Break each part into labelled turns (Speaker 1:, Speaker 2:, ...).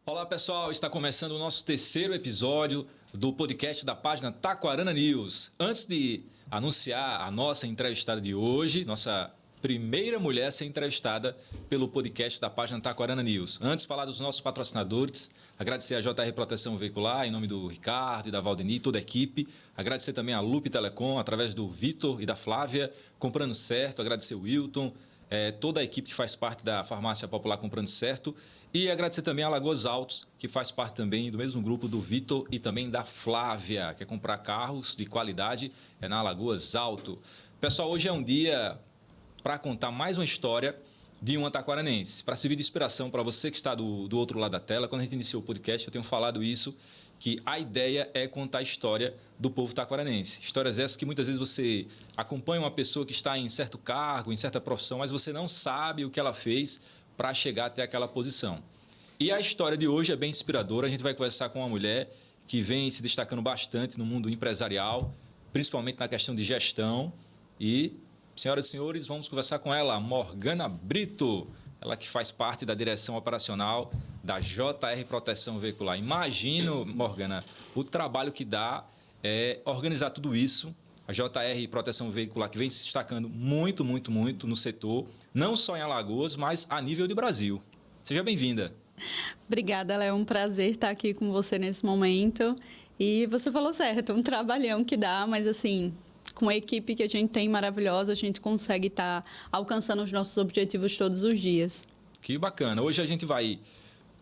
Speaker 1: Olá pessoal, está começando o nosso terceiro episódio do podcast da página Taquarana News. Antes de anunciar a nossa entrevistada de hoje, nossa primeira mulher a ser entrevistada pelo podcast da página Taquarana News. Antes de falar dos nossos patrocinadores, agradecer a JR Proteção Veicular, em nome do Ricardo e da Valdeni, toda a equipe. Agradecer também a Lupe Telecom, através do Vitor e da Flávia, Comprando Certo. Agradecer o Wilton, toda a equipe que faz parte da Farmácia Popular Comprando Certo. E agradecer também a Alagoas Autos, que faz parte também do mesmo grupo do Vitor e também da Flávia. Quer comprar carros de qualidade? É na Alagoas Auto. Pessoal, hoje é um dia para contar mais uma história de uma taquaranense, para servir de inspiração para você que está do outro lado da tela. Quando a gente iniciou o podcast, eu tenho falado isso, que a ideia é contar a história do povo taquaranense. Histórias essas que muitas vezes você acompanha uma pessoa que está em certo cargo, em certa profissão, mas você não sabe o que ela fez para chegar até aquela posição. E a história de hoje é bem inspiradora. A gente vai conversar com uma mulher que vem se destacando bastante no mundo empresarial, principalmente na questão de gestão. E, senhoras e senhores, vamos conversar com ela, Morgana Brito. Ela que faz parte da direção operacional da JR Proteção Veicular. Imagino, Morgana, o trabalho que dá organizar tudo isso. A JR Proteção Veicular que vem se destacando muito no setor, não só em Alagoas, mas a nível de Brasil. Seja bem-vinda.
Speaker 2: Obrigada, Léo. É um prazer estar aqui com você nesse momento. E você falou certo, um trabalhão que dá, mas assim, com a equipe que a gente tem maravilhosa, a gente consegue estar alcançando os nossos objetivos todos os dias.
Speaker 1: Que bacana. Hoje a gente vai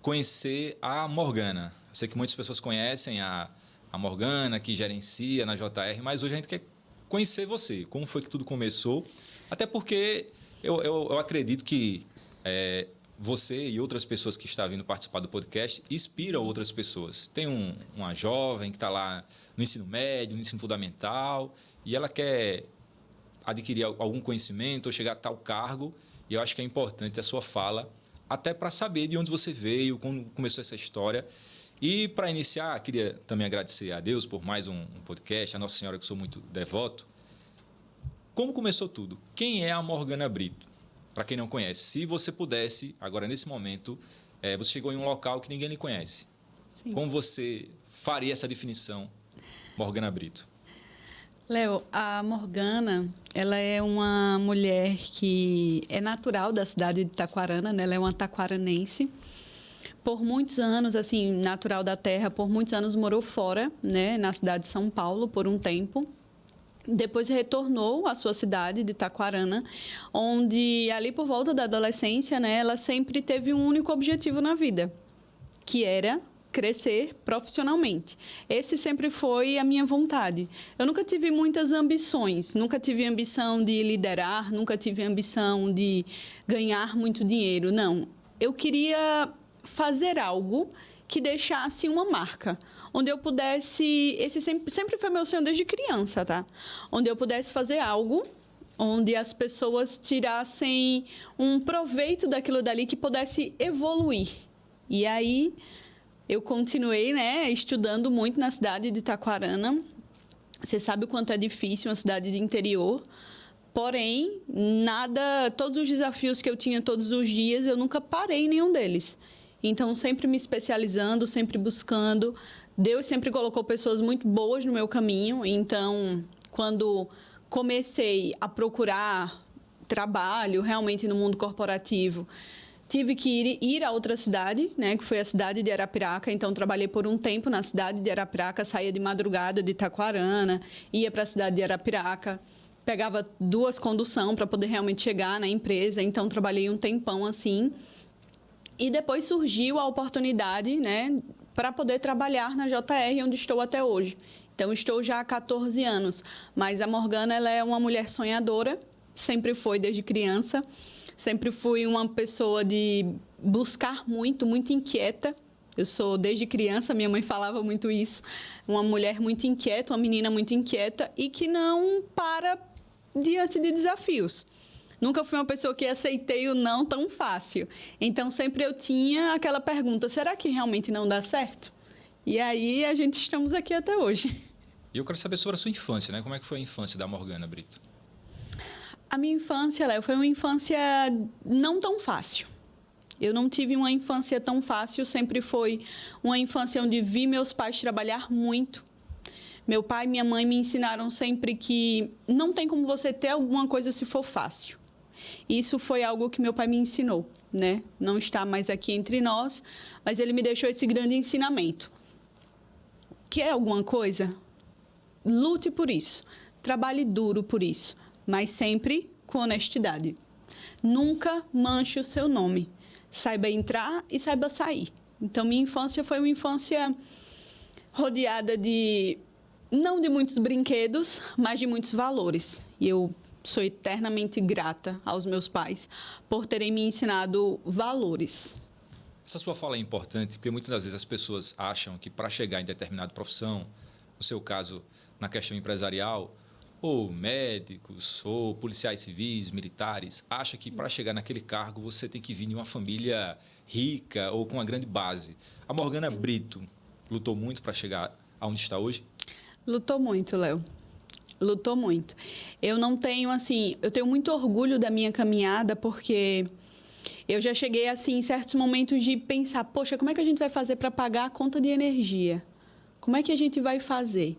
Speaker 1: conhecer a Morgana. Eu sei que muitas pessoas conhecem a Morgana, que gerencia na JR, mas hoje a gente quer conhecer você, como foi que tudo começou, até porque eu acredito que você e outras pessoas que estão vindo participar do podcast inspiram outras pessoas. Tem uma jovem que está lá no ensino médio, no ensino fundamental, e ela quer adquirir algum conhecimento ou chegar a tal cargo, e eu acho que é importante a sua fala, até para saber de onde você veio, como começou essa história. E, para iniciar, queria também agradecer a Deus por mais um podcast, a Nossa Senhora, que sou muito devoto. Como começou tudo? Quem é a Morgana Brito? Para quem não conhece, se você pudesse, agora nesse momento, você chegou em um local que ninguém lhe conhece. Sim. Como você faria essa definição, Morgana Brito?
Speaker 2: Léo, a Morgana, ela é uma mulher que é natural da cidade de Taquarana, né? Ela é uma taquaranense. Por muitos anos, assim, natural da terra, por muitos anos morou fora, né, na cidade de São Paulo, por um tempo. Depois retornou à sua cidade de Taquarana, onde ali por volta da adolescência, né, ela sempre teve um único objetivo na vida, que era crescer profissionalmente. Esse sempre foi a minha vontade. Eu nunca tive muitas ambições, nunca tive ambição de liderar, nunca tive ambição de ganhar muito dinheiro, não. Eu queria fazer algo que deixasse uma marca, onde eu pudesse, esse sempre foi meu sonho desde criança, tá? Onde eu pudesse fazer algo, onde as pessoas tirassem um proveito daquilo dali que pudesse evoluir. E aí eu continuei, né, estudando muito na cidade de Taquarana. Você sabe o quanto é difícil uma cidade de interior. Porém, todos os desafios que eu tinha todos os dias, eu nunca parei em nenhum deles. Então, sempre me especializando, sempre buscando. Deus sempre colocou pessoas muito boas no meu caminho. Então, quando comecei a procurar trabalho realmente no mundo corporativo, tive que ir a outra cidade, né, que foi a cidade de Arapiraca. Então, trabalhei por um tempo na cidade de Arapiraca, saía de madrugada de Taquarana, ia para a cidade de Arapiraca, pegava 2 conduções para poder realmente chegar na empresa. Então, trabalhei um tempão assim. E depois surgiu a oportunidade, né, para poder trabalhar na JR, onde estou até hoje. Então, estou já há 14 anos. Mas a Morgana, ela é uma mulher sonhadora, sempre foi desde criança. Sempre fui uma pessoa de buscar muito inquieta. Eu sou, desde criança, minha mãe falava muito isso, uma mulher muito inquieta, uma menina muito inquieta e que não para diante de desafios. Nunca fui uma pessoa que aceitei o não tão fácil. Então, sempre eu tinha aquela pergunta, será que realmente não dá certo? E aí, estamos aqui até hoje.
Speaker 1: E eu quero saber sobre a sua infância, né? Como é que foi a infância da Morgana Brito?
Speaker 2: A minha infância, Léo, foi uma infância não tão fácil. Eu não tive uma infância tão fácil, sempre foi uma infância onde vi meus pais trabalhar muito. Meu pai e minha mãe me ensinaram sempre que não tem como você ter alguma coisa se for fácil. Isso foi algo que meu pai me ensinou, né? Não está mais aqui entre nós, mas ele me deixou esse grande ensinamento. Quer alguma coisa? Lute por isso. Trabalhe duro por isso, mas sempre com honestidade. Nunca manche o seu nome. Saiba entrar e saiba sair. Então, minha infância foi uma infância rodeada não de muitos brinquedos, mas de muitos valores. E eu sou eternamente grata aos meus pais por terem me ensinado valores.
Speaker 1: Essa sua fala é importante porque muitas das vezes as pessoas acham que para chegar em determinada profissão, no seu caso, na questão empresarial, ou médicos, ou policiais civis, militares, acha que para chegar naquele cargo você tem que vir de uma família rica ou com uma grande base. A Morgana
Speaker 2: Sim.
Speaker 1: Brito lutou muito para chegar aonde está hoje?
Speaker 2: Lutou muito, Léo. Lutou muito. Eu não tenho, assim, eu tenho muito orgulho da minha caminhada porque eu já cheguei, assim, em certos momentos de pensar, poxa, como é que a gente vai fazer para pagar a conta de energia? Como é que a gente vai fazer?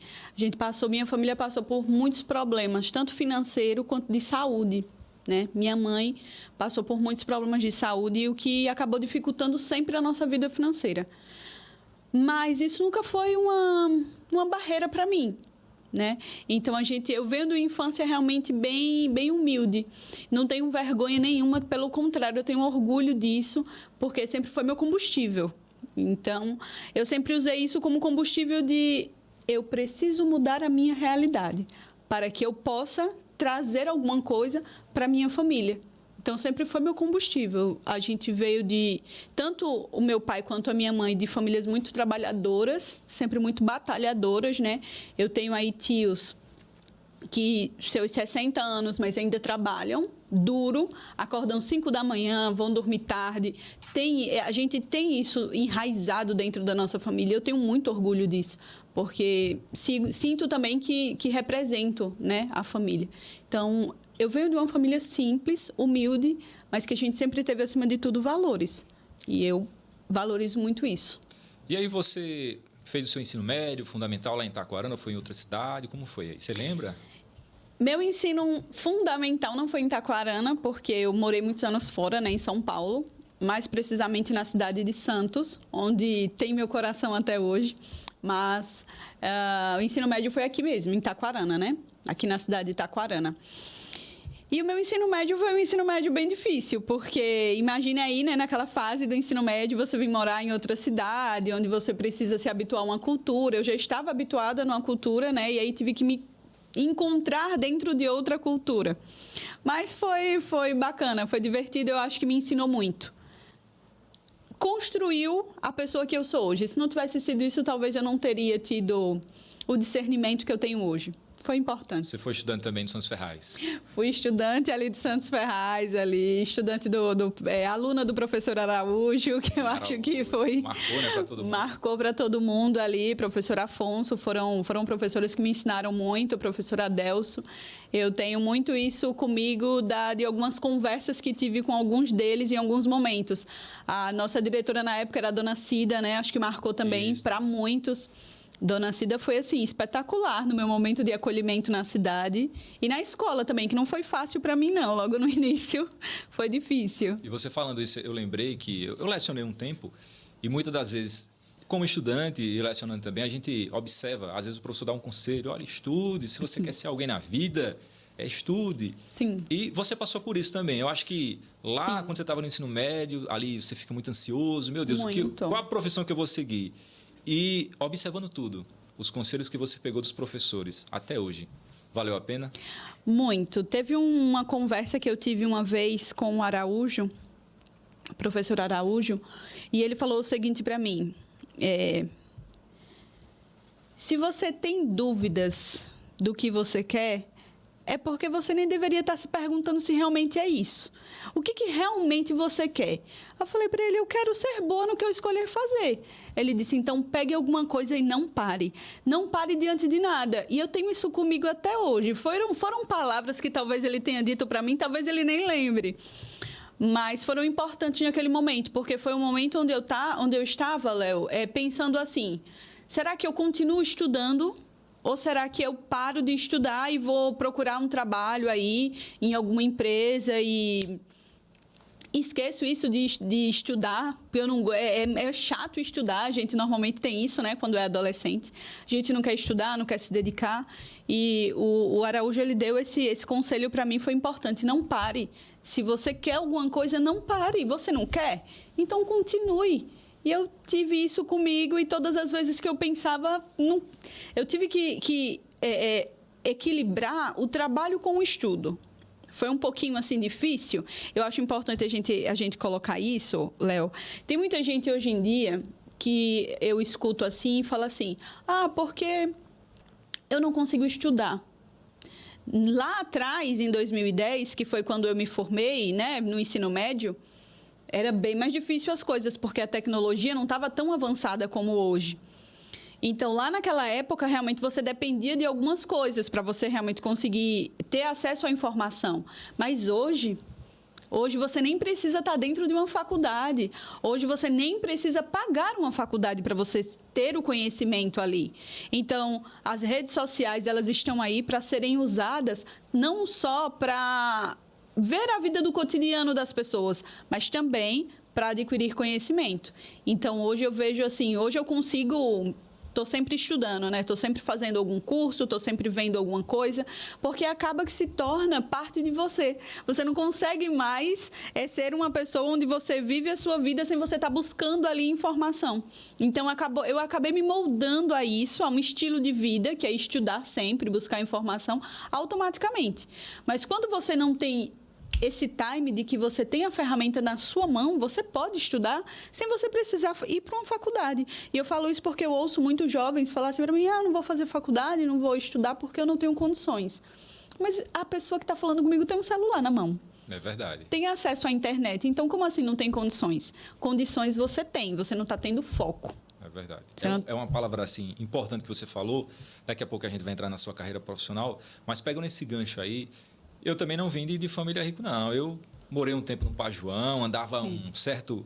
Speaker 2: Minha família passou por muitos problemas, tanto financeiro quanto de saúde, né? Minha mãe passou por muitos problemas de saúde, o que acabou dificultando sempre a nossa vida financeira. Mas isso nunca foi uma barreira para mim, né? Então, eu venho de uma infância realmente bem humilde. Não tenho vergonha nenhuma, pelo contrário, eu tenho orgulho disso, porque sempre foi meu combustível. Então, eu sempre usei isso como combustível eu preciso mudar a minha realidade para que eu possa trazer alguma coisa para a minha família. Então, sempre foi meu combustível. A gente veio tanto o meu pai quanto a minha mãe, de famílias muito trabalhadoras, sempre muito batalhadoras, né? Eu tenho aí tios que seus 60 anos, mas ainda trabalham duro, acordam 5 da manhã, vão dormir tarde. A gente tem isso enraizado dentro da nossa família. Eu tenho muito orgulho disso, porque sinto também que represento, né, a família. Então, eu venho de uma família simples, humilde, mas que a gente sempre teve, acima de tudo, valores. E eu valorizo muito isso.
Speaker 1: E aí você fez o seu ensino médio, fundamental lá em Taquarana, ou foi em outra cidade? Como foi aí? Você lembra?
Speaker 2: Meu ensino fundamental não foi em Taquarana, porque eu morei muitos anos fora, né, em São Paulo, mais precisamente na cidade de Santos, onde tem meu coração até hoje. Mas o ensino médio foi aqui mesmo, em Taquarana, né? Aqui na cidade de Taquarana. E o meu ensino médio foi um ensino médio bem difícil, porque imagine aí, né, naquela fase do ensino médio, você vem morar em outra cidade, onde você precisa se habituar a uma cultura. Eu já estava habituada numa cultura, né? E aí tive que me encontrar dentro de outra cultura. Mas foi bacana, foi divertido, eu acho que me ensinou muito. Construiu a pessoa que eu sou hoje. Se não tivesse sido isso, talvez eu não teria tido o discernimento que eu tenho hoje. Foi importante.
Speaker 1: Você foi estudante também no Santos Ferraz?
Speaker 2: Fui estudante ali de Santos Ferraz, estudante aluna do professor Araújo, que eu acho que foi...
Speaker 1: Marcou, né, para todo mundo.
Speaker 2: Marcou para todo mundo ali, professor Afonso, foram professores que me ensinaram muito, professor Adelso. Eu tenho muito isso comigo de algumas conversas que tive com alguns deles em alguns momentos. A nossa diretora na época era a dona Cida, né? Acho que marcou também para muitos. Dona Cida foi, assim, espetacular no meu momento de acolhimento na cidade e na escola também, que não foi fácil para mim, não. Logo no início foi difícil.
Speaker 1: E você falando isso, eu lembrei que eu lecionei um tempo e muitas das vezes, como estudante e lecionando também, a gente observa, às vezes o professor dá um conselho, olha, estude, se você quer ser alguém na vida, estude.
Speaker 2: Sim.
Speaker 1: E você passou por isso também. Eu acho que lá,
Speaker 2: Sim.
Speaker 1: quando você estava no ensino médio, ali você fica muito ansioso, meu Deus, qual a profissão que eu vou seguir? E observando tudo, os conselhos que você pegou dos professores até hoje, valeu a pena?
Speaker 2: Muito. Teve uma conversa que eu tive uma vez com o Araújo, o professor Araújo, e ele falou o seguinte para mim: se você tem dúvidas do que você quer, é porque você nem deveria estar se perguntando se realmente é isso. O que realmente você quer? Eu falei para ele, eu quero ser boa no que eu escolher fazer. Ele disse, então pegue alguma coisa e não pare. Não pare diante de nada. E eu tenho isso comigo até hoje. Foram palavras que talvez ele tenha dito para mim, talvez ele nem lembre. mas foram importantes naquele momento, porque foi um momento onde eu estava, Léo, pensando assim, será que eu continuo estudando ou será que eu paro de estudar e vou procurar um trabalho aí em alguma empresa e esqueço isso de estudar, porque é chato estudar, a gente normalmente tem isso, né, quando é adolescente. A gente não quer estudar, não quer se dedicar. E o Araújo, ele deu esse conselho para mim, foi importante. Não pare. Se você quer alguma coisa, não pare. Você não quer? Então, continue. E eu tive isso comigo e todas as vezes que eu pensava... eu tive que equilibrar o trabalho com o estudo. Foi um pouquinho, assim, difícil. Eu acho importante a gente colocar isso, Léo. Tem muita gente hoje em dia que eu escuto assim e fala assim, porque eu não consigo estudar. Lá atrás, em 2010, que foi quando eu me formei, né, no ensino médio, era bem mais difícil as coisas, porque a tecnologia não estava tão avançada como hoje. Então, lá naquela época, realmente, você dependia de algumas coisas para você realmente conseguir ter acesso à informação. Mas hoje você nem precisa estar dentro de uma faculdade. Hoje, você nem precisa pagar uma faculdade para você ter o conhecimento ali. Então, as redes sociais, elas estão aí para serem usadas não só para ver a vida do cotidiano das pessoas, mas também para adquirir conhecimento. Então, hoje eu vejo assim, hoje eu consigo... Estou sempre estudando, né? Estou sempre fazendo algum curso, estou sempre vendo alguma coisa, porque acaba que se torna parte de você. Você não consegue mais ser uma pessoa onde você vive a sua vida sem você estar buscando ali informação. Então, eu acabei me moldando a isso, a um estilo de vida, que é estudar sempre, buscar informação, automaticamente. Mas quando você não tem esse time de que você tem a ferramenta na sua mão, você pode estudar sem você precisar ir para uma faculdade. E eu falo isso porque eu ouço muitos jovens falar assim para mim, não vou fazer faculdade, não vou estudar porque eu não tenho condições. Mas a pessoa que está falando comigo tem um celular na mão.
Speaker 1: É verdade.
Speaker 2: Tem acesso à internet. Então, como assim não tem condições? Condições você tem, você não está tendo foco.
Speaker 1: É verdade. É uma palavra assim importante que você falou. Daqui a pouco a gente vai entrar na sua carreira profissional, mas pega nesse gancho aí. Eu também não vim de família rica, não. Eu morei um tempo no Pajuão, andava um certo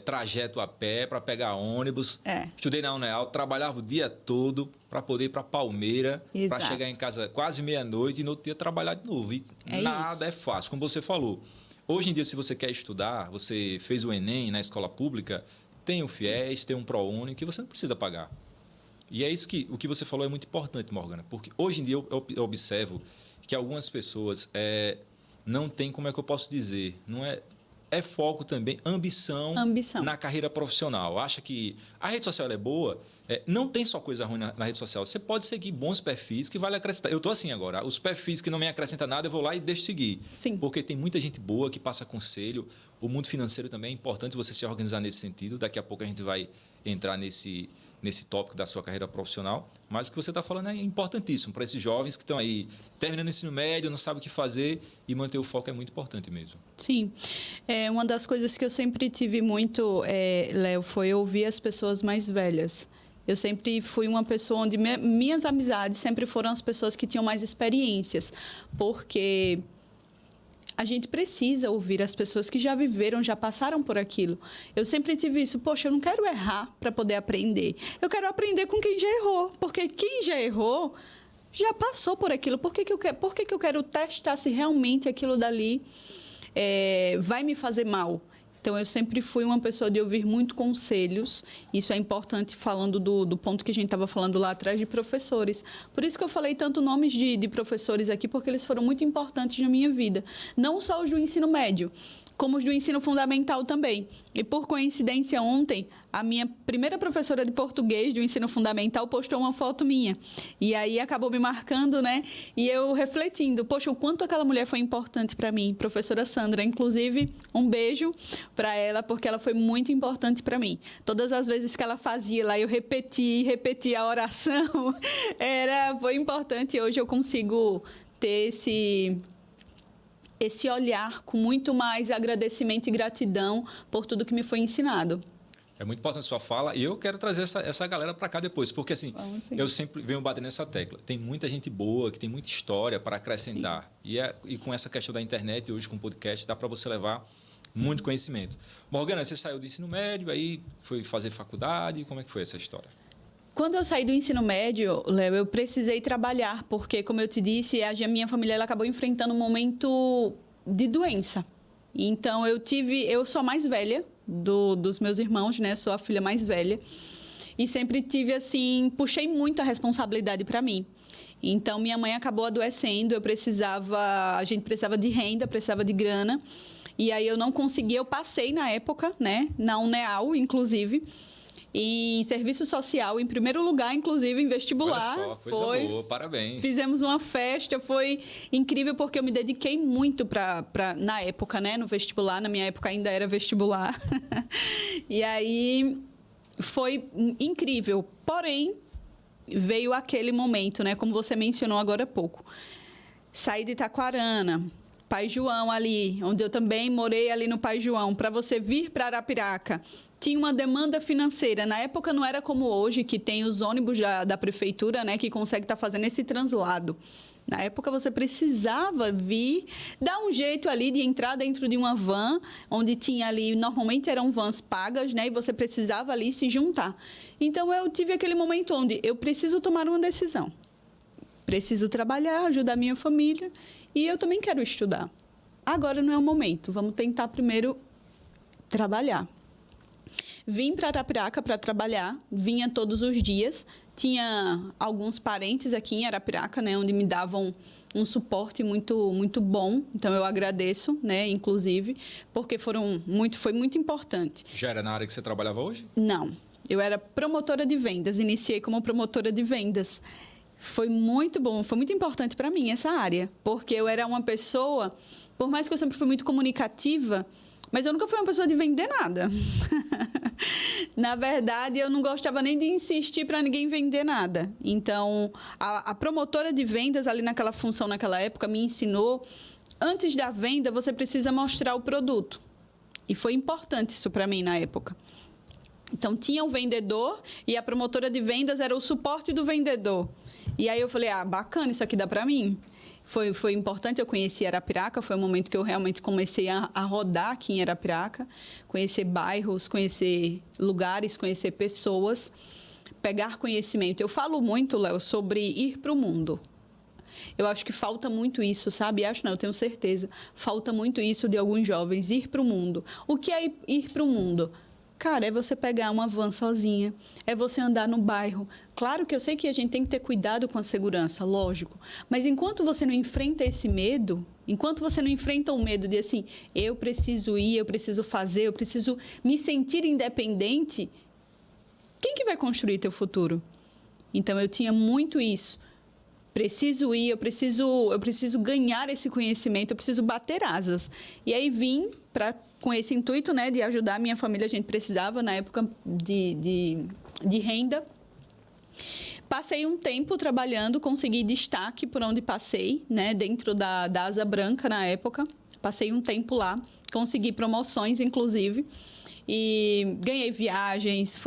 Speaker 1: trajeto a pé para pegar ônibus. Estudei na UNEAL, trabalhava o dia todo para poder ir para Palmeira, para chegar em casa quase meia-noite e no outro dia trabalhar de novo. E nada é fácil, como você falou. Hoje em dia, se você quer estudar, você fez o Enem na escola pública, tem o FIES, tem um ProUni, que você não precisa pagar. E é isso que o que você falou é muito importante, Morgana, porque hoje em dia eu observo que algumas pessoas não têm, como é que eu posso dizer, não é foco também, ambição na carreira profissional. Acha que a rede social é boa, não tem só coisa ruim na rede social. Você pode seguir bons perfis que vale acrescentar. Eu estou assim agora, os perfis que não me acrescentam nada, eu vou lá e deixo seguir.
Speaker 2: Sim.
Speaker 1: Porque tem muita gente boa que passa conselho. O mundo financeiro também é importante você se organizar nesse sentido. Daqui a pouco a gente vai entrar nesse tópico da sua carreira profissional, mas o que você está falando é importantíssimo para esses jovens que estão aí terminando o ensino médio, não sabem o que fazer e manter o foco é muito importante mesmo.
Speaker 2: Sim. Uma das coisas que eu sempre tive muito, Léo, foi ouvir as pessoas mais velhas. Eu sempre fui uma pessoa onde minhas amizades sempre foram as pessoas que tinham mais experiências, porque a gente precisa ouvir as pessoas que já viveram, já passaram por aquilo. Eu sempre tive isso, poxa, eu não quero errar para poder aprender. Eu quero aprender com quem já errou, porque quem já errou já passou por aquilo. Por que eu quero testar se realmente aquilo dali vai me fazer mal? Então, eu sempre fui uma pessoa de ouvir muito conselhos. Isso é importante, falando do ponto que a gente estava falando lá atrás, de professores. Por isso que eu falei tanto nomes de professores aqui, porque eles foram muito importantes na minha vida. Não só os do ensino médio, como os do ensino fundamental também. E, por coincidência, ontem, a minha primeira professora de português do ensino fundamental postou uma foto minha. E aí acabou me marcando, né? E eu refletindo, poxa, o quanto aquela mulher foi importante para mim. Professora Sandra, inclusive, um beijo para ela, porque ela foi muito importante para mim. Todas as vezes que ela fazia lá, eu repetia a oração. Foi importante. Hoje eu consigo ter esse olhar com muito mais agradecimento e gratidão por tudo que me foi ensinado.
Speaker 1: É muito importante a sua fala e eu quero trazer essa galera para cá depois, porque assim, eu sempre venho bater nessa tecla. Tem muita gente boa, que tem muita história para acrescentar. E com essa questão da internet, hoje com o podcast, dá para você levar muito conhecimento. Morgana, você saiu do ensino médio, aí foi fazer faculdade, como é que foi essa história?
Speaker 2: Quando eu saí do ensino médio, Léo, eu precisei trabalhar, porque, como eu te disse, a minha família ela acabou enfrentando um momento de doença. Então, eu sou a mais velha dos meus irmãos, né? Sou a filha mais velha. E sempre tive, assim, puxei muito a responsabilidade para mim. Então, minha mãe acabou adoecendo, a gente precisava de renda, precisava de grana. E aí, eu não conseguia, eu passei na época, né? Na UNEAL, inclusive, em serviço social, em primeiro lugar, inclusive, em vestibular.
Speaker 1: Olha só, coisa boa, parabéns.
Speaker 2: Fizemos uma festa, foi incrível porque eu me dediquei muito na época, né, no vestibular, na minha época ainda era vestibular. E aí foi incrível, porém veio aquele momento, né, como você mencionou agora há pouco. Saí de Itaquarana, Pai João ali, onde eu também morei ali no Pai João, para você vir para Arapiraca, tinha uma demanda financeira. Na época não era como hoje, que tem os ônibus da prefeitura, né, que consegue estar fazendo esse translado. Na época você precisava vir, dar um jeito ali de entrar dentro de uma van, onde tinha ali, normalmente eram vans pagas, né, e você precisava ali se juntar. Então eu tive aquele momento onde eu preciso tomar uma decisão. Preciso trabalhar, ajudar a minha família e eu também quero estudar. Agora não é o momento, vamos tentar primeiro trabalhar. Vim para Arapiraca para trabalhar, vinha todos os dias. Tinha alguns parentes aqui em Arapiraca, né, onde me davam um suporte muito, muito bom. Então, eu agradeço, né, inclusive, porque foi muito importante.
Speaker 1: Já era na área que você trabalhava hoje?
Speaker 2: Não, eu era promotora de vendas, iniciei como promotora de vendas. Foi muito bom, foi muito importante para mim essa área, porque eu era uma pessoa, por mais que eu sempre fui muito comunicativa, mas eu nunca fui uma pessoa de vender nada. Na verdade, eu não gostava nem de insistir para ninguém vender nada. Então, a promotora de vendas ali naquela função, naquela época, me ensinou, antes da venda, você precisa mostrar o produto. E foi importante isso para mim na época. Então, tinha um vendedor e a promotora de vendas era o suporte do vendedor. E aí eu falei, bacana, isso aqui dá para mim. Foi importante, eu conheci Arapiraca, foi o momento que eu realmente comecei a rodar aqui em Arapiraca, conhecer bairros, conhecer lugares, conhecer pessoas, pegar conhecimento. Eu falo muito, Léo, sobre ir para o mundo. Eu acho que falta muito isso, sabe? Eu tenho certeza. Falta muito isso de alguns jovens, ir para o mundo. O que é ir para o mundo? Cara, é você pegar uma van sozinha, é você andar no bairro. Claro que eu sei que a gente tem que ter cuidado com a segurança, lógico. Mas enquanto você não enfrenta esse medo, enquanto você não enfrenta o medo de assim, eu preciso ir, eu preciso fazer, eu preciso me sentir independente, quem que vai construir teu futuro? Então, eu tinha muito isso. Preciso ir, eu preciso ganhar esse conhecimento, eu preciso bater asas. E aí vim com esse intuito, né, de ajudar a minha família, a gente precisava na época de renda. Passei um tempo trabalhando, consegui destaque por onde passei, né, dentro da Asa Branca na época. Passei um tempo lá, consegui promoções, inclusive, e ganhei viagens.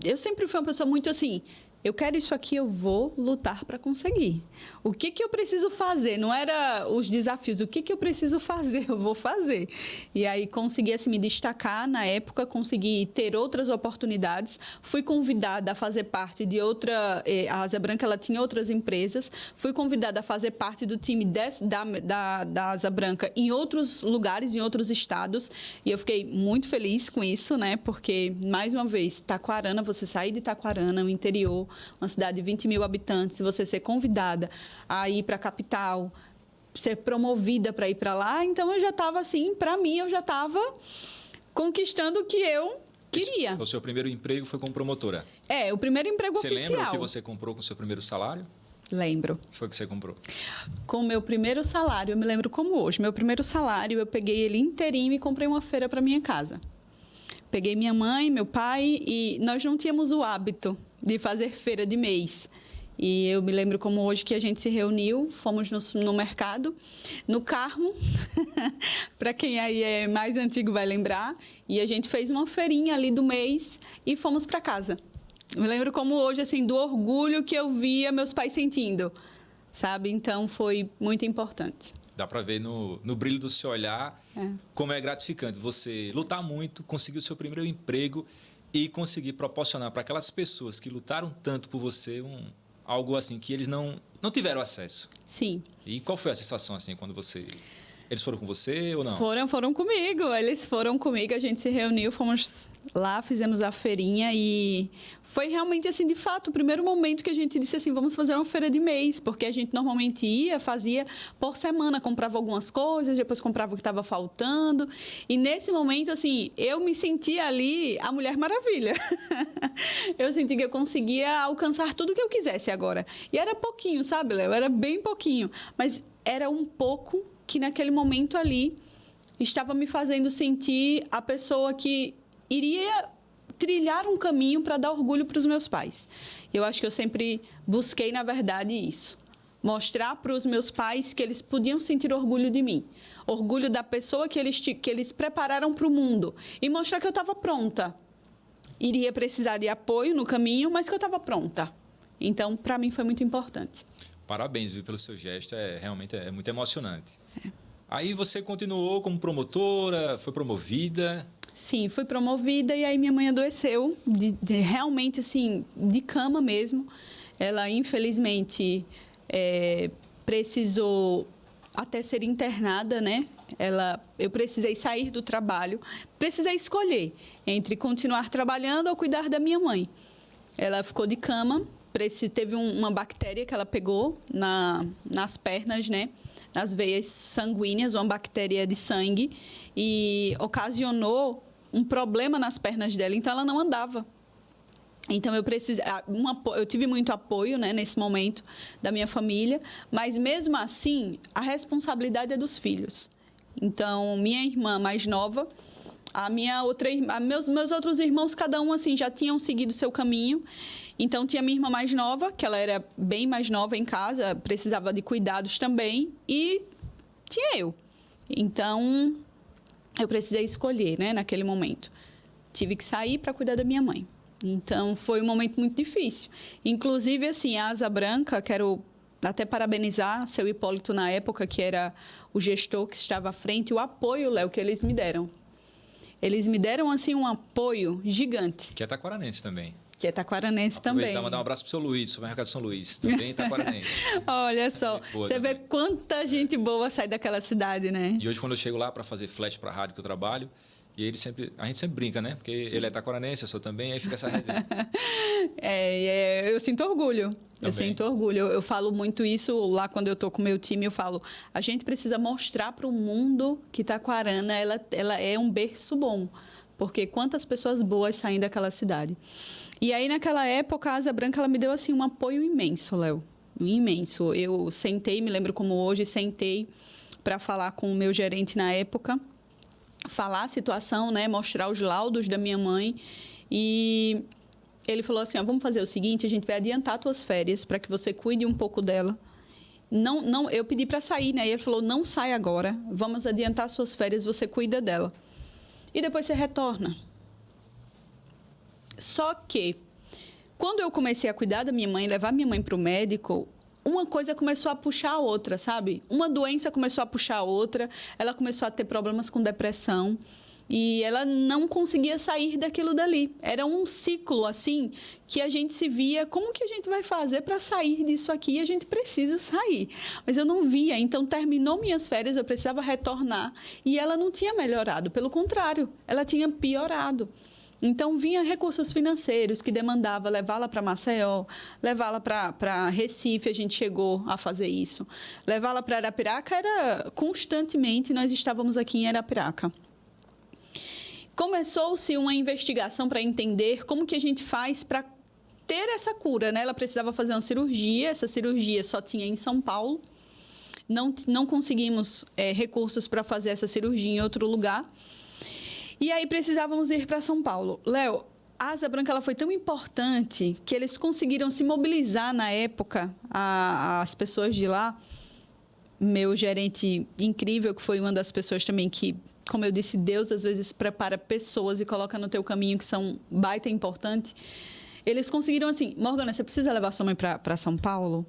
Speaker 2: Eu sempre fui uma pessoa muito assim, eu quero isso aqui, eu vou lutar para conseguir. O que eu preciso fazer? Não era os desafios, o que eu preciso fazer? Eu vou fazer. E aí consegui assim, me destacar na época, consegui ter outras oportunidades. Fui convidada a fazer parte de outra... A Asa Branca ela tinha outras empresas. Fui convidada a fazer parte do time da Asa Branca em outros lugares, em outros estados. E eu fiquei muito feliz com isso, né? Porque, mais uma vez, Taquarana, você sair de Taquarana, o interior, uma cidade de 20 mil habitantes, se você ser convidada a ir para a capital, ser promovida para ir para lá, então eu já estava assim, para mim, eu já estava conquistando o que eu queria.
Speaker 1: O seu primeiro emprego foi como promotora?
Speaker 2: O primeiro emprego oficial.
Speaker 1: Você lembra o que você comprou com o seu primeiro salário?
Speaker 2: Lembro.
Speaker 1: O que foi que você comprou? Com
Speaker 2: o meu primeiro salário, eu me lembro como hoje, meu primeiro salário, eu peguei ele inteirinho e comprei uma feira para minha casa. Peguei minha mãe, meu pai e nós não tínhamos o hábito de fazer feira de mês. E eu me lembro como hoje que a gente se reuniu, fomos no mercado, no Carmo, para quem aí é mais antigo vai lembrar, e a gente fez uma feirinha ali do mês e fomos para casa. Eu me lembro como hoje, assim, do orgulho que eu via meus pais sentindo, sabe? Então, foi muito importante.
Speaker 1: Dá para ver no brilho do seu olhar como é gratificante você lutar muito, conseguir o seu primeiro emprego e conseguir proporcionar para aquelas pessoas que lutaram tanto por você algo assim que eles não tiveram acesso.
Speaker 2: Sim.
Speaker 1: E qual foi a sensação assim quando eles foram com você ou não?
Speaker 2: Foram comigo. Eles foram comigo, a gente se reuniu, fomos lá, fizemos a feirinha e foi realmente assim, de fato, o primeiro momento que a gente disse assim, vamos fazer uma feira de mês, porque a gente normalmente fazia por semana, comprava algumas coisas, depois comprava o que estava faltando. E nesse momento, assim, eu me sentia ali a Mulher Maravilha. Eu senti que eu conseguia alcançar tudo que eu quisesse agora. E era pouquinho, sabe, Léo? Era bem pouquinho, mas era um pouco que naquele momento ali estava me fazendo sentir a pessoa que iria trilhar um caminho para dar orgulho para os meus pais. Eu acho que eu sempre busquei, na verdade, isso. Mostrar para os meus pais que eles podiam sentir orgulho de mim. Orgulho da pessoa que eles prepararam para o mundo. E mostrar que eu estava pronta. Iria precisar de apoio no caminho, mas que eu estava pronta. Então, para mim, foi muito importante.
Speaker 1: Parabéns, viu, pelo seu gesto. Realmente é muito emocionante. Aí você continuou como promotora, foi promovida...
Speaker 2: Sim, fui promovida e aí minha mãe adoeceu, realmente assim, de cama mesmo. Ela, infelizmente, precisou até ser internada, né? Eu precisei sair do trabalho, precisei escolher entre continuar trabalhando ou cuidar da minha mãe. Ela ficou de cama, teve uma bactéria que ela pegou nas pernas, né? Nas veias sanguíneas, uma bactéria de sangue, e ocasionou um problema nas pernas dela, então ela não andava. Então eu tive muito apoio, né, nesse momento da minha família, mas mesmo assim a responsabilidade é dos filhos. Então minha irmã mais nova, a minha outra irmã, meus outros irmãos, cada um assim já tinham seguido seu caminho. Então tinha minha irmã mais nova, que ela era bem mais nova em casa, precisava de cuidados também, e tinha eu. Então eu precisei escolher, né, naquele momento. Tive que sair para cuidar da minha mãe. Então, foi um momento muito difícil. Inclusive, assim, a Asa Branca, quero até parabenizar seu Hipólito na época, que era o gestor que estava à frente, o apoio, Léo, que eles me deram. Eles me deram, assim, um apoio gigante.
Speaker 1: Que é taquaranense também.
Speaker 2: Que é taquaranense também.
Speaker 1: Aproveitar e mandar um abraço para o seu Luiz, supermercado São Luís, também taquaranense.
Speaker 2: Olha só, você vê quanta gente boa sai daquela cidade, né?
Speaker 1: E hoje, quando eu chego lá para fazer flash para a rádio que eu trabalho, e a gente sempre brinca, né? Porque Sim. Ele é taquaranense, eu sou também, aí fica essa resenha.
Speaker 2: Eu sinto orgulho. Também. Eu sinto orgulho. Eu falo muito isso lá quando eu estou com o meu time, eu falo, a gente precisa mostrar para o mundo que Taquarana, ela é um berço bom. Porque quantas pessoas boas saem daquela cidade. E aí, naquela época, a Asa Branca, ela me deu, assim, um apoio imenso, Léo. Imenso. Eu sentei, me lembro como hoje, sentei para falar com o meu gerente na época, falar a situação, né, mostrar os laudos da minha mãe. E ele falou assim, vamos fazer o seguinte, a gente vai adiantar tuas férias para que você cuide um pouco dela. Não, eu pedi para sair, né? E ele falou, não sai agora, vamos adiantar suas férias, você cuida dela. E depois você retorna. Só que, quando eu comecei a cuidar da minha mãe, levar minha mãe para o médico, uma coisa começou a puxar a outra, sabe? Uma doença começou a puxar a outra, ela começou a ter problemas com depressão e ela não conseguia sair daquilo dali. Era um ciclo, assim, que a gente se via, como que a gente vai fazer para sair disso aqui? A gente precisa sair. Mas eu não via, então terminou minhas férias, eu precisava retornar e ela não tinha melhorado, pelo contrário, ela tinha piorado. Então, vinha recursos financeiros que demandava levá-la para Maceió, levá-la para Recife, a gente chegou a fazer isso. Levá-la para Arapiraca, era constantemente, nós estávamos aqui em Arapiraca. Começou-se uma investigação para entender como que a gente faz para ter essa cura, né? Ela precisava fazer uma cirurgia, essa cirurgia só tinha em São Paulo. Não conseguimos recursos para fazer essa cirurgia em outro lugar. E aí precisávamos ir para São Paulo. Léo, A Asa Branca ela foi tão importante que eles conseguiram se mobilizar na época, as pessoas de lá. Meu gerente incrível, que foi uma das pessoas também que, como eu disse, Deus às vezes prepara pessoas e coloca no teu caminho que são baita importantes. Eles conseguiram assim, Morgana, você precisa levar sua mãe para São Paulo?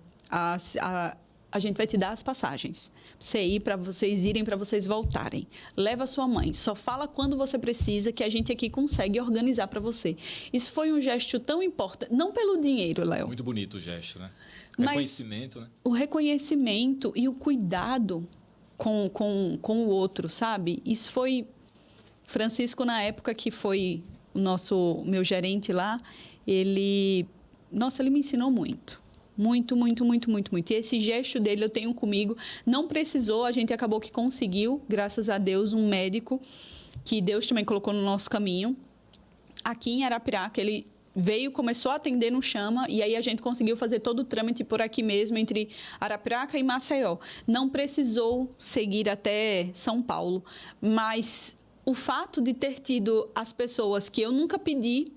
Speaker 2: A gente vai te dar as passagens. Você ir para vocês irem, para vocês voltarem. Leva sua mãe. Só fala quando você precisa, que a gente aqui consegue organizar para você. Isso foi um gesto tão importante. Não pelo dinheiro, Léo.
Speaker 1: Muito bonito o gesto, né?
Speaker 2: Reconhecimento, né? O reconhecimento e o cuidado com o outro, sabe? Isso foi... Francisco, na época que foi meu gerente lá, ele me ensinou muito. Muito, muito, muito, muito, muito. E esse gesto dele eu tenho comigo. Não precisou, a gente acabou que conseguiu, graças a Deus, um médico que Deus também colocou no nosso caminho. Aqui em Arapiraca, ele veio, começou a atender no Chama, e aí a gente conseguiu fazer todo o trâmite por aqui mesmo, entre Arapiraca e Maceió. Não precisou seguir até São Paulo, mas o fato de ter tido as pessoas que eu nunca pedi,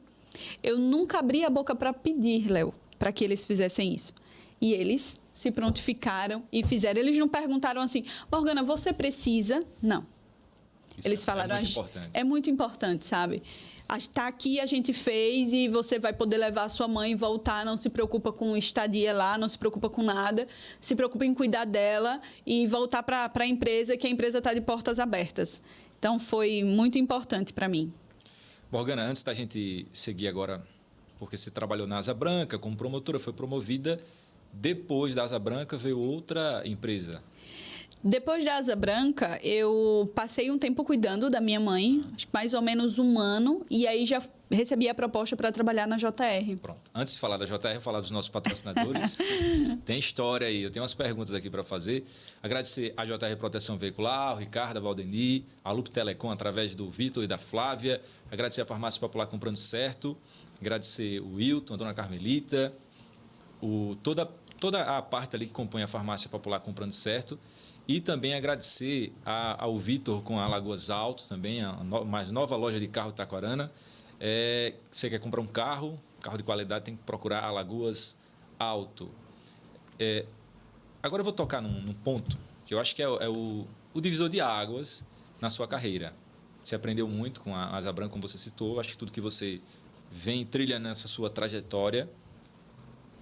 Speaker 2: eu nunca abri a boca para pedir, Léo, para que eles fizessem isso. E eles se prontificaram e fizeram. Eles não perguntaram assim, Morgana, você precisa? Não.
Speaker 1: Isso
Speaker 2: eles falaram...
Speaker 1: É muito importante.
Speaker 2: É muito importante, sabe? Está aqui, a gente fez e você vai poder levar a sua mãe e voltar. Não se preocupa com estadia lá, não se preocupa com nada. Se preocupa em cuidar dela e voltar para a empresa, que a empresa está de portas abertas. Então, foi muito importante para mim.
Speaker 1: Morgana, antes da gente seguir agora... Porque você trabalhou na Asa Branca como promotora, foi promovida. Depois da Asa Branca veio outra empresa.
Speaker 2: Depois da Asa Branca, eu passei um tempo cuidando da minha mãe, acho que mais ou menos 1 ano, e aí já recebi a proposta para trabalhar na JR.
Speaker 1: Pronto. Antes de falar da JR, vou falar dos nossos patrocinadores. Tem história aí, eu tenho umas perguntas aqui para fazer. Agradecer a JR Proteção Veicular, o Ricardo, a Valdeni, a Loop Telecom, através do Vitor e da Flávia. Agradecer a Farmácia Popular Comprando Certo. Agradecer o Wilton, a Dona Carmelita, toda a parte ali que compõe a Farmácia Popular Comprando Certo. E também agradecer ao Vitor com a Lagoas Alto, também, a mais nova loja de carro de Taquarana. Você quer comprar um carro de qualidade, tem que procurar a Lagoas Alto. Agora eu vou tocar num ponto que eu acho que é o divisor de águas na sua carreira. Você aprendeu muito com a Asa Branca, como você citou. Acho que tudo que você vem trilhando nessa sua trajetória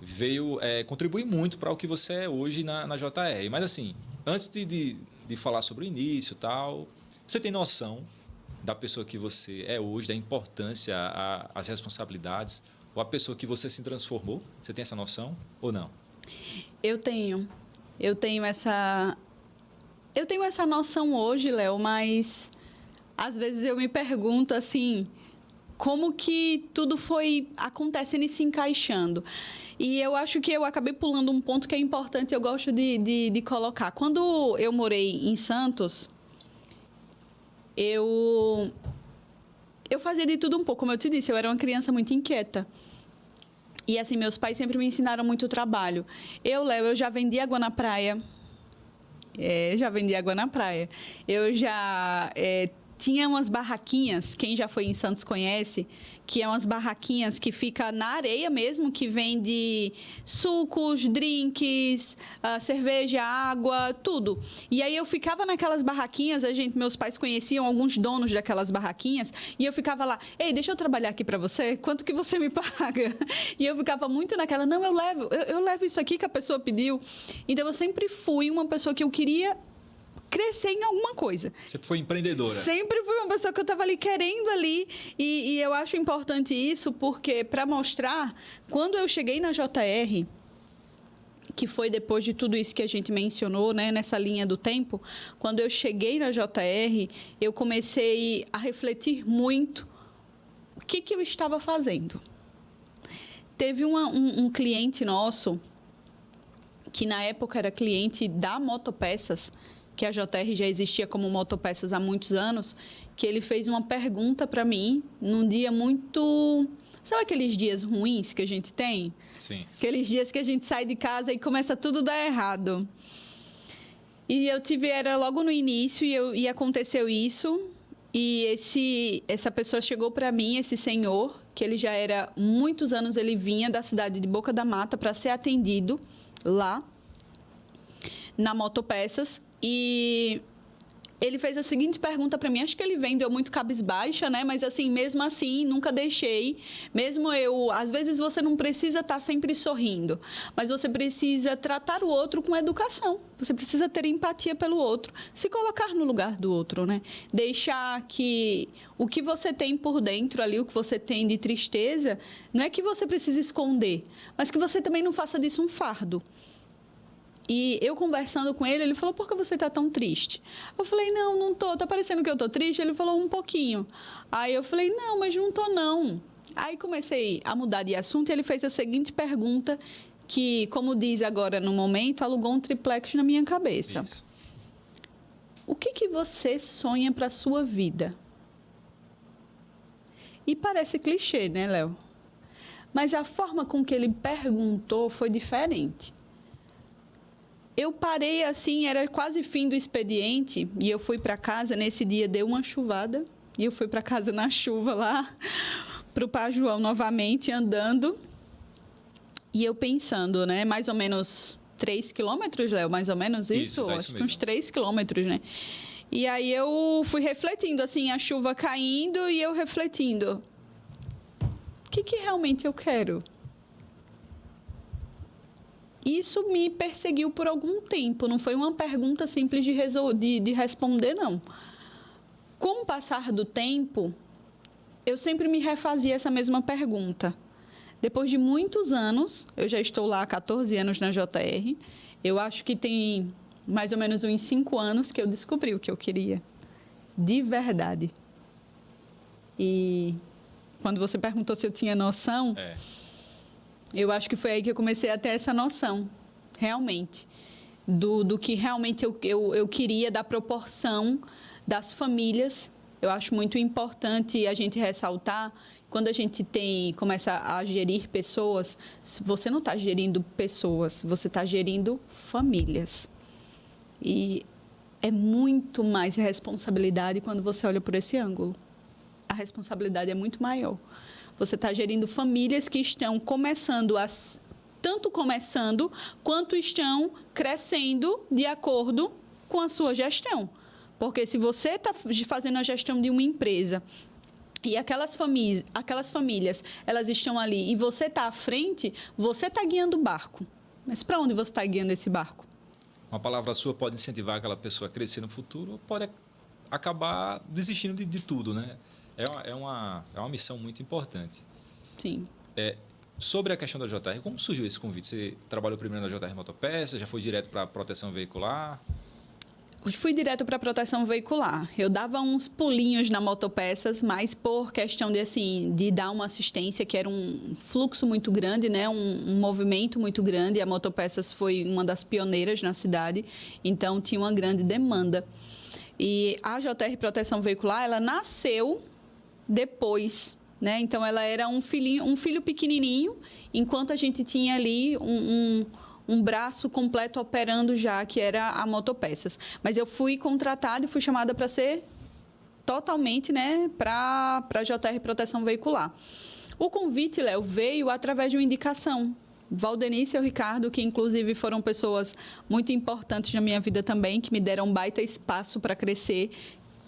Speaker 1: veio contribuir muito para o que você é hoje na JR. Mas, assim, antes de falar sobre o início e tal, você tem noção da pessoa que você é hoje, da importância, as responsabilidades, ou a pessoa que você se transformou? Você tem essa noção ou não?
Speaker 2: Eu tenho essa noção hoje, Léo, mas às vezes eu me pergunto assim, como que tudo foi acontecendo e se encaixando. E eu acho que eu acabei pulando um ponto que é importante, eu gosto de colocar. Quando eu morei em Santos, eu fazia de tudo um pouco. Como eu te disse, eu era uma criança muito inquieta. E, assim, meus pais sempre me ensinaram muito trabalho. Léo, eu já vendi água na praia. Já vendi água na praia. Eu já... tinha umas barraquinhas, quem já foi em Santos conhece, que é umas barraquinhas que fica na areia mesmo, que vende sucos, drinks, cerveja, água, tudo. E aí eu ficava naquelas barraquinhas, meus pais conheciam alguns donos daquelas barraquinhas, e eu ficava lá, ei, deixa eu trabalhar aqui para você, quanto que você me paga? E eu ficava muito naquela, não, eu levo isso aqui que a pessoa pediu. Então eu sempre fui uma pessoa que eu queria crescer em alguma coisa.
Speaker 1: Você foi empreendedora.
Speaker 2: Sempre fui uma pessoa que eu estava ali querendo ali. E eu acho importante isso porque, para mostrar, quando eu cheguei na JR, que foi depois de tudo isso que a gente mencionou, né, nessa linha do tempo, quando eu cheguei na JR, eu comecei a refletir muito o que eu estava fazendo. Teve um cliente nosso, que na época era cliente da Motopeças, que a JR já existia como Motopeças há muitos anos, que ele fez uma pergunta para mim num dia muito... Sabe aqueles dias ruins que a gente tem?
Speaker 1: Sim.
Speaker 2: Aqueles dias que a gente sai de casa e começa tudo a dar errado. E era logo no início e aconteceu isso. E essa pessoa chegou para mim, esse senhor, que ele já era, muitos anos ele vinha da cidade de Boca da Mata para ser atendido lá na Motopeças, e ele fez a seguinte pergunta para mim, acho que ele vendeu muito cabisbaixa, né? Mas assim, mesmo assim, nunca deixei, mesmo eu, às vezes você não precisa estar sempre sorrindo, mas você precisa tratar o outro com educação, você precisa ter empatia pelo outro, se colocar no lugar do outro, né? Deixar que o que você tem por dentro ali, o que você tem de tristeza, não é que você precisa esconder, mas que você também não faça disso um fardo. E eu conversando com ele, ele falou, por que você está tão triste? Eu falei, não estou, está parecendo que eu estou triste? Ele falou, um pouquinho. Aí eu falei, não, mas não estou não. Aí comecei a mudar de assunto e ele fez a seguinte pergunta, que, como diz agora no momento, alugou um triplex na minha cabeça.
Speaker 1: Isso.
Speaker 2: O que você sonha para a sua vida? E parece clichê, né, Léo? Mas a forma com que ele perguntou foi diferente. Eu parei assim, era quase fim do expediente, e eu fui para casa, nesse dia deu uma chuvada, e eu fui para casa na chuva lá, para o Pajuão novamente, andando, e eu pensando, né, mais ou menos 3 quilômetros, Léo, mais ou menos isso? Acho que uns 3 quilômetros, né? E aí eu fui refletindo, assim, a chuva caindo, e eu refletindo, o que realmente eu quero? Isso me perseguiu por algum tempo, não foi uma pergunta simples de responder, não. Com o passar do tempo, eu sempre me refazia essa mesma pergunta. Depois de muitos anos, eu já estou lá há 14 anos na JR, eu acho que tem mais ou menos uns 5 anos que eu descobri o que eu queria, de verdade. E quando você perguntou se eu tinha noção... Eu acho que foi aí que eu comecei a ter essa noção, realmente, do que realmente eu queria, da proporção das famílias. Eu acho muito importante a gente ressaltar, quando a gente começa a gerir pessoas, você não está gerindo pessoas, você está gerindo famílias. E é muito mais responsabilidade quando você olha por esse ângulo. A responsabilidade é muito maior. Você está gerindo famílias que estão tanto começando, quanto estão crescendo de acordo com a sua gestão. Porque se você está fazendo a gestão de uma empresa e aquelas famílias, elas estão ali e você está à frente, você está guiando o barco. Mas para onde você está guiando esse barco?
Speaker 1: Uma palavra sua pode incentivar aquela pessoa a crescer no futuro, ou pode acabar desistindo de tudo, né? É uma missão muito importante.
Speaker 2: Sim.
Speaker 1: Sobre a questão da JR, como surgiu esse convite? Você trabalhou primeiro na JR Motopeças, já foi direto para a proteção veicular?
Speaker 2: Fui direto para a proteção veicular. Eu dava uns pulinhos na Motopeças, mas por questão de dar uma assistência, que era um fluxo muito grande, né? um movimento muito grande. A Motopeças foi uma das pioneiras na cidade, então tinha uma grande demanda. E a JR Proteção Veicular, ela nasceu depois, né? Então, ela era um filho pequenininho, enquanto a gente tinha ali um braço completo operando já, que era a Motopeças. Mas eu fui contratada e fui chamada para ser totalmente, né, para a JR Proteção Veicular. O convite, Léo, veio através de uma indicação. Valdenice e o Ricardo, que inclusive foram pessoas muito importantes na minha vida também, que me deram um baita espaço para crescer,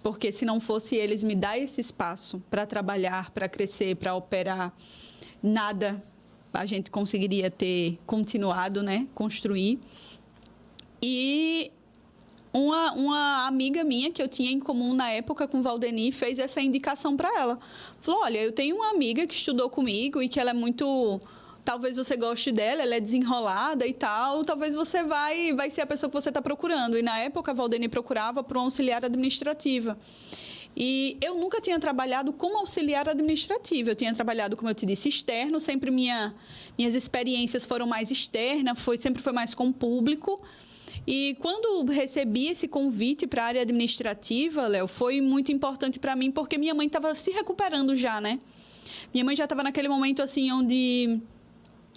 Speaker 2: porque se não fosse eles me dar esse espaço para trabalhar, para crescer, para operar, nada a gente conseguiria ter continuado, né, construir. E uma amiga minha que eu tinha em comum na época com Valdeni fez essa indicação para ela. Falou, olha, eu tenho uma amiga que estudou comigo e que ela é muito... Talvez você goste dela, ela é desenrolada e tal, talvez você vai ser a pessoa que você está procurando. E, na época, a Valdeni procurava por uma auxiliar administrativa. E eu nunca tinha trabalhado como auxiliar administrativa. Eu tinha trabalhado, como eu te disse, externo. Sempre minhas experiências foram mais externas, sempre foi mais com o público. E quando recebi esse convite para a área administrativa, Léo, foi muito importante para mim, porque minha mãe estava se recuperando já, né? Minha mãe já estava naquele momento, assim, onde...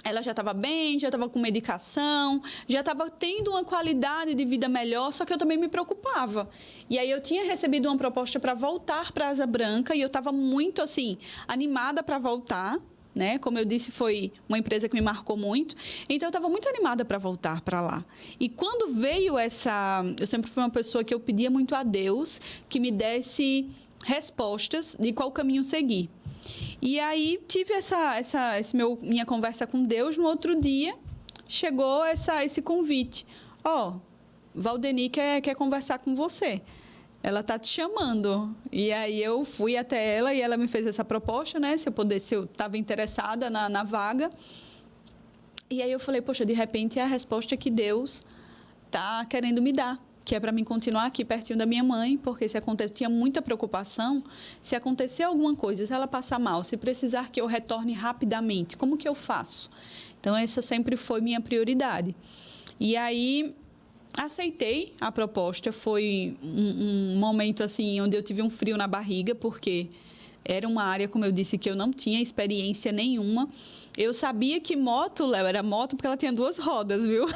Speaker 2: ela já estava bem, já estava com medicação, já estava tendo uma qualidade de vida melhor, só que eu também me preocupava. E aí eu tinha recebido uma proposta para voltar para a Asa Branca e eu estava muito, assim, animada para voltar, né? Como eu disse, foi uma empresa que me marcou muito. Então, eu estava muito animada para voltar para lá. E quando veio essa... Eu sempre fui uma pessoa que eu pedia muito a Deus que me desse respostas de qual caminho seguir. E aí, tive minha conversa com Deus. No outro dia, chegou esse convite. Valdeni quer conversar com você. Ela está te chamando. E aí, eu fui até ela e ela me fez essa proposta, né? Se eu estava interessada na vaga. E aí, eu falei, poxa, de repente, é a resposta que Deus está querendo me dar, que é para mim continuar aqui pertinho da minha mãe, porque tinha muita preocupação, se acontecer alguma coisa, se ela passar mal, se precisar que eu retorne rapidamente, como que eu faço? Então, essa sempre foi minha prioridade. E aí, aceitei a proposta, foi um momento assim, onde eu tive um frio na barriga, porque era uma área, como eu disse, que eu não tinha experiência nenhuma. Eu sabia que moto, Léo, era moto porque ela tinha 2 rodas, viu?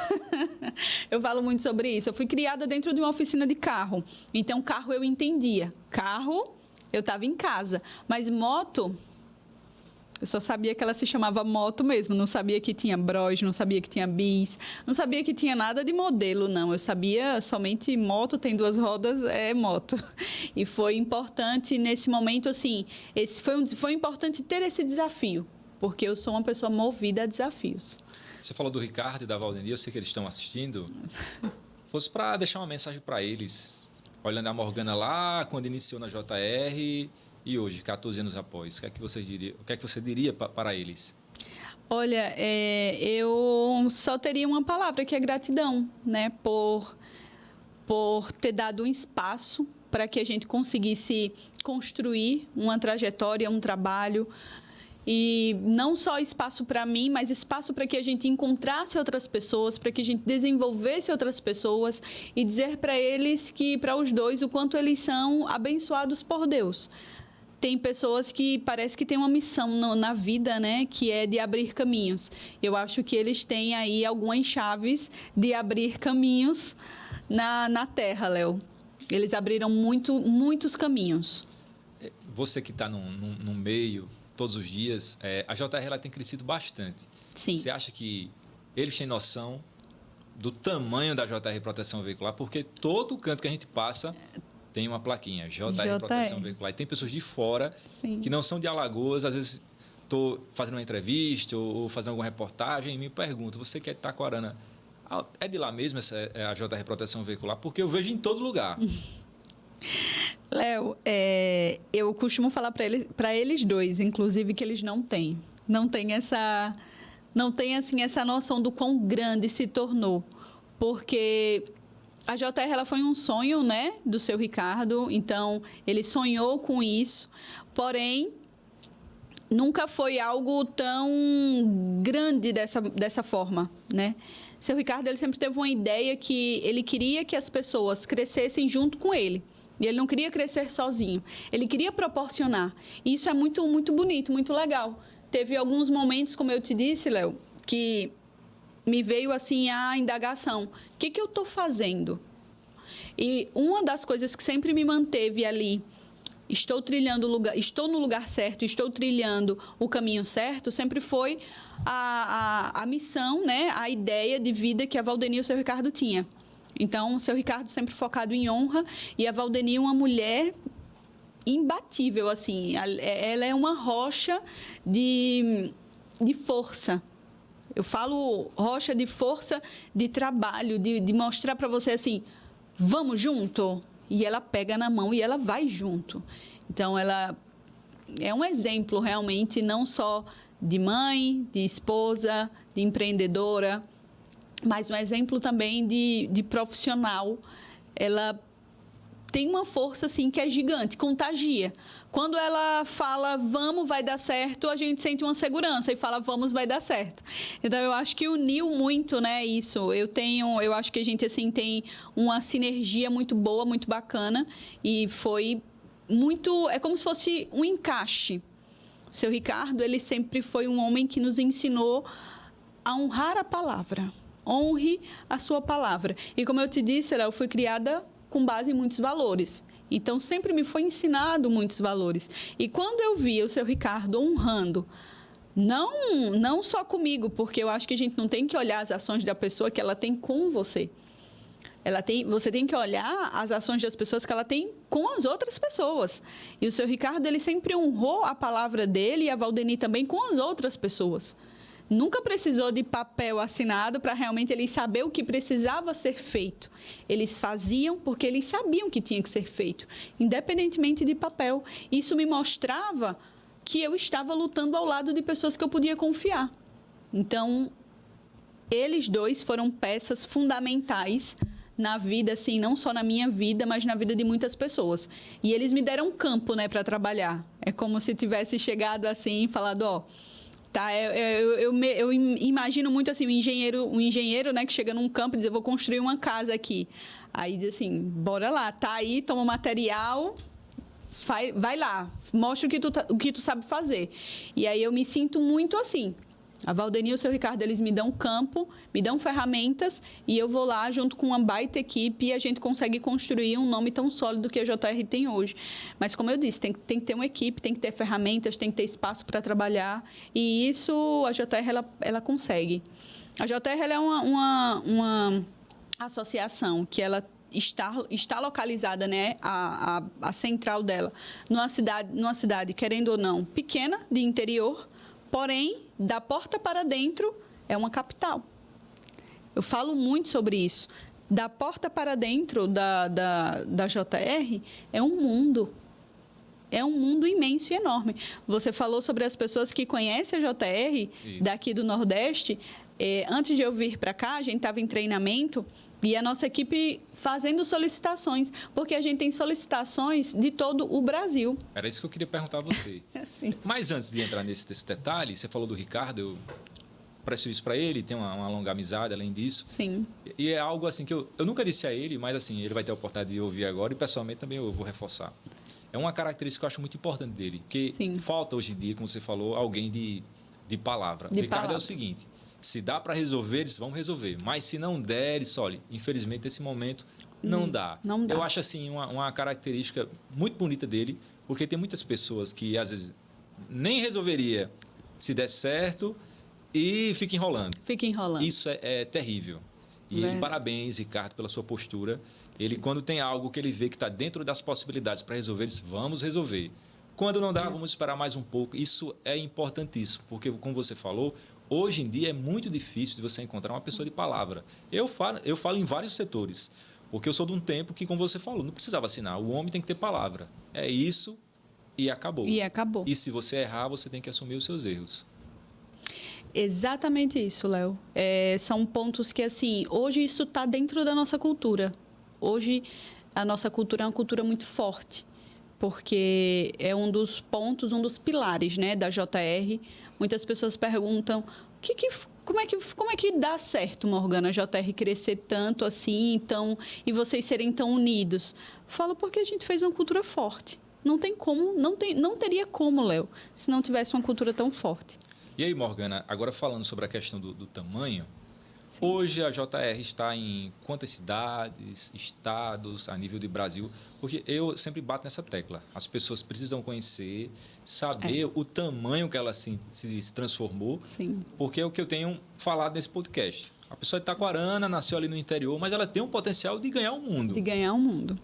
Speaker 2: Eu falo muito sobre isso. Eu fui criada dentro de uma oficina de carro. Então, carro eu entendia. Carro, eu estava em casa. Mas moto, eu só sabia que ela se chamava moto mesmo. Não sabia que tinha Bros, não sabia que tinha bis, não sabia que tinha nada de modelo, não. Eu sabia somente moto, tem 2 rodas, é moto. E foi importante nesse momento, assim, foi importante ter esse desafio, porque eu sou uma pessoa movida a desafios.
Speaker 1: Você falou do Ricardo e da Valdeni, eu sei que eles estão assistindo. Fosse para deixar uma mensagem para eles, olhando a Morgana lá, quando iniciou na JR e hoje, 14 anos após, o que é que você diria para eles?
Speaker 2: Olha, eu só teria uma palavra, que é gratidão, né? Por ter dado um espaço para que a gente conseguisse construir uma trajetória, um trabalho. E não só espaço para mim, mas espaço para que a gente encontrasse outras pessoas, para que a gente desenvolvesse outras pessoas e dizer para eles para os dois, o quanto eles são abençoados por Deus. Tem pessoas que parece que têm uma missão na vida, né, que é de abrir caminhos. Eu acho que eles têm aí algumas chaves de abrir caminhos na Terra, Léo. Eles abriram muitos caminhos.
Speaker 1: Você que está no meio todos os dias, a JR ela tem crescido bastante.
Speaker 2: Sim.
Speaker 1: Você acha que eles têm noção do tamanho da JR Proteção Veicular? Porque todo canto que a gente passa tem uma plaquinha, JR Proteção Veicular. E tem pessoas de fora, sim, que não são de Alagoas, às vezes estou fazendo uma entrevista ou fazendo alguma reportagem e me pergunto, você que é de Taquarana, é de lá mesmo a JR Proteção Veicular? Porque eu vejo em todo lugar.
Speaker 2: Léo, eu costumo falar para eles dois, inclusive, que eles não têm essa noção do quão grande se tornou, porque a JR ela foi um sonho, né, do seu Ricardo, então ele sonhou com isso, porém nunca foi algo tão grande dessa forma, né? Seu Ricardo ele sempre teve uma ideia que ele queria que as pessoas crescessem junto com ele. E ele não queria crescer sozinho, ele queria proporcionar. E isso é muito, muito bonito, muito legal. Teve alguns momentos, como eu te disse, Léo, que me veio assim a indagação. O que eu estou fazendo? E uma das coisas que sempre me manteve ali, estou no lugar certo, estou trilhando o caminho certo, sempre foi a missão, né? A ideia de vida que a Valdeni e o seu Ricardo tinha. Então, o seu Ricardo sempre focado em honra e a Valdeni uma mulher imbatível, assim. Ela é uma rocha de força. Eu falo rocha de força, de trabalho, de mostrar para você assim, vamos junto? E ela pega na mão e ela vai junto. Então, ela é um exemplo realmente, não só de mãe, de esposa, de empreendedora, mas um exemplo também de profissional. Ela tem uma força, assim, que é gigante, contagia. Quando ela fala, vamos, vai dar certo, a gente sente uma segurança e fala, vamos, vai dar certo. Então, eu acho que uniu muito, né, isso. Eu acho que a gente, assim, tem uma sinergia muito boa, muito bacana e foi muito... É como se fosse um encaixe. O seu Ricardo, ele sempre foi um homem que nos ensinou a honrar a palavra. Honre a sua palavra. E como eu te disse, eu fui criada com base em muitos valores. Então, sempre me foi ensinado muitos valores. E quando eu via o seu Ricardo honrando, não só comigo, porque eu acho que a gente não tem que olhar as ações da pessoa que ela tem com você. Você tem que olhar as ações das pessoas que ela tem com as outras pessoas. E o seu Ricardo, ele sempre honrou a palavra dele e a Valdeni também com as outras pessoas. Nunca precisou de papel assinado para realmente eles saber o que precisava ser feito. Eles faziam porque eles sabiam que tinha que ser feito, independentemente de papel. Isso me mostrava que eu estava lutando ao lado de pessoas que eu podia confiar. Então, eles dois foram peças fundamentais na vida, assim, não só na minha vida, mas na vida de muitas pessoas. E eles me deram um campo, né, para trabalhar. É como se tivesse chegado assim e falado, ó, tá, eu imagino muito assim, um engenheiro, né, que chega num campo e diz, eu vou construir uma casa aqui. Aí diz assim, bora lá, tá aí, toma material, vai lá, mostra o que tu sabe fazer. E aí eu me sinto muito assim. A Valdeni e o seu Ricardo, eles me dão campo, me dão ferramentas e eu vou lá junto com uma baita equipe e a gente consegue construir um nome tão sólido que a JR tem hoje. Mas, como eu disse, tem que ter uma equipe, tem que ter ferramentas, tem que ter espaço para trabalhar e isso a JR, ela consegue. A JR ela é uma associação que ela está localizada, né, a central dela, numa cidade, querendo ou não, pequena, de interior, porém, da porta para dentro, é uma capital. Eu falo muito sobre isso. Da porta para dentro da JR, é um mundo. É um mundo imenso e enorme. Você falou sobre as pessoas que conhecem a JR, isso, daqui do Nordeste. Antes de eu vir para cá, a gente estava em treinamento e a nossa equipe fazendo solicitações, porque a gente tem solicitações de todo o Brasil.
Speaker 1: Era isso que eu queria perguntar a você.
Speaker 2: Sim.
Speaker 1: Mas antes de entrar nesse detalhe, você falou do Ricardo, eu presto isso para ele, tem uma longa amizade além disso.
Speaker 2: Sim.
Speaker 1: E é algo assim que eu nunca disse a ele, mas assim, ele vai ter a oportunidade de ouvir agora e pessoalmente também eu vou reforçar. É uma característica que eu acho muito importante dele, porque sim, falta hoje em dia, como você falou, alguém de palavra. O Ricardo é o seguinte, se dá para resolver, eles vão resolver. Mas se não der, eles olha, infelizmente, nesse momento, não dá.
Speaker 2: Não dá.
Speaker 1: Eu acho, assim, uma característica muito bonita dele, porque tem muitas pessoas que, às vezes, nem resolveria se der certo e fica enrolando.
Speaker 2: Fica enrolando.
Speaker 1: Isso é terrível. E parabéns, Ricardo, pela sua postura. Ele, quando tem algo que ele vê que está dentro das possibilidades para resolver, eles vamos resolver. Quando não dá, vamos esperar mais um pouco. Isso é importantíssimo, porque, como você falou, hoje em dia é muito difícil de você encontrar uma pessoa de palavra. Eu falo em vários setores, porque eu sou de um tempo que, como você falou, não precisava assinar. O homem tem que ter palavra. É isso e acabou.
Speaker 2: E acabou.
Speaker 1: E se você errar, você tem que assumir os seus erros.
Speaker 2: Exatamente isso, Léo. São pontos que, assim, hoje isso está dentro da nossa cultura. Hoje, a nossa cultura é uma cultura muito forte, porque é um dos pontos, um dos pilares, né, da JR. Muitas pessoas perguntam, como é que dá certo, Morgana, a JR crescer tanto assim, e vocês serem tão unidos? Falo porque a gente fez uma cultura forte. Não tem como, não teria como, Léo, se não tivesse uma cultura tão forte.
Speaker 1: E aí, Morgana, agora falando sobre a questão do tamanho,
Speaker 2: sim,
Speaker 1: hoje a JR está em quantas cidades, estados, a nível de Brasil? Porque eu sempre bato nessa tecla. As pessoas precisam conhecer, saber o tamanho que ela se transformou.
Speaker 2: Sim.
Speaker 1: Porque é o que eu tenho falado nesse podcast. A pessoa de Taquarana, nasceu ali no interior, mas ela tem um potencial de ganhar o mundo.
Speaker 2: De ganhar o mundo.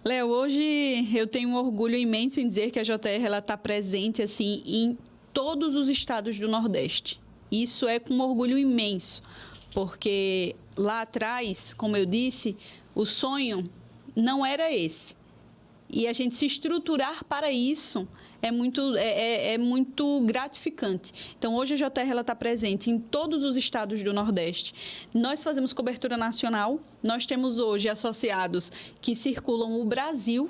Speaker 2: Léo, hoje eu tenho um orgulho imenso em dizer que a JR está presente assim, em todos os estados do Nordeste. Isso é com um orgulho imenso, porque lá atrás, como eu disse, o sonho não era esse. E a gente se estruturar para isso é muito gratificante. Então, hoje a JR está presente em todos os estados do Nordeste. Nós fazemos cobertura nacional. Nós temos hoje associados que circulam o Brasil,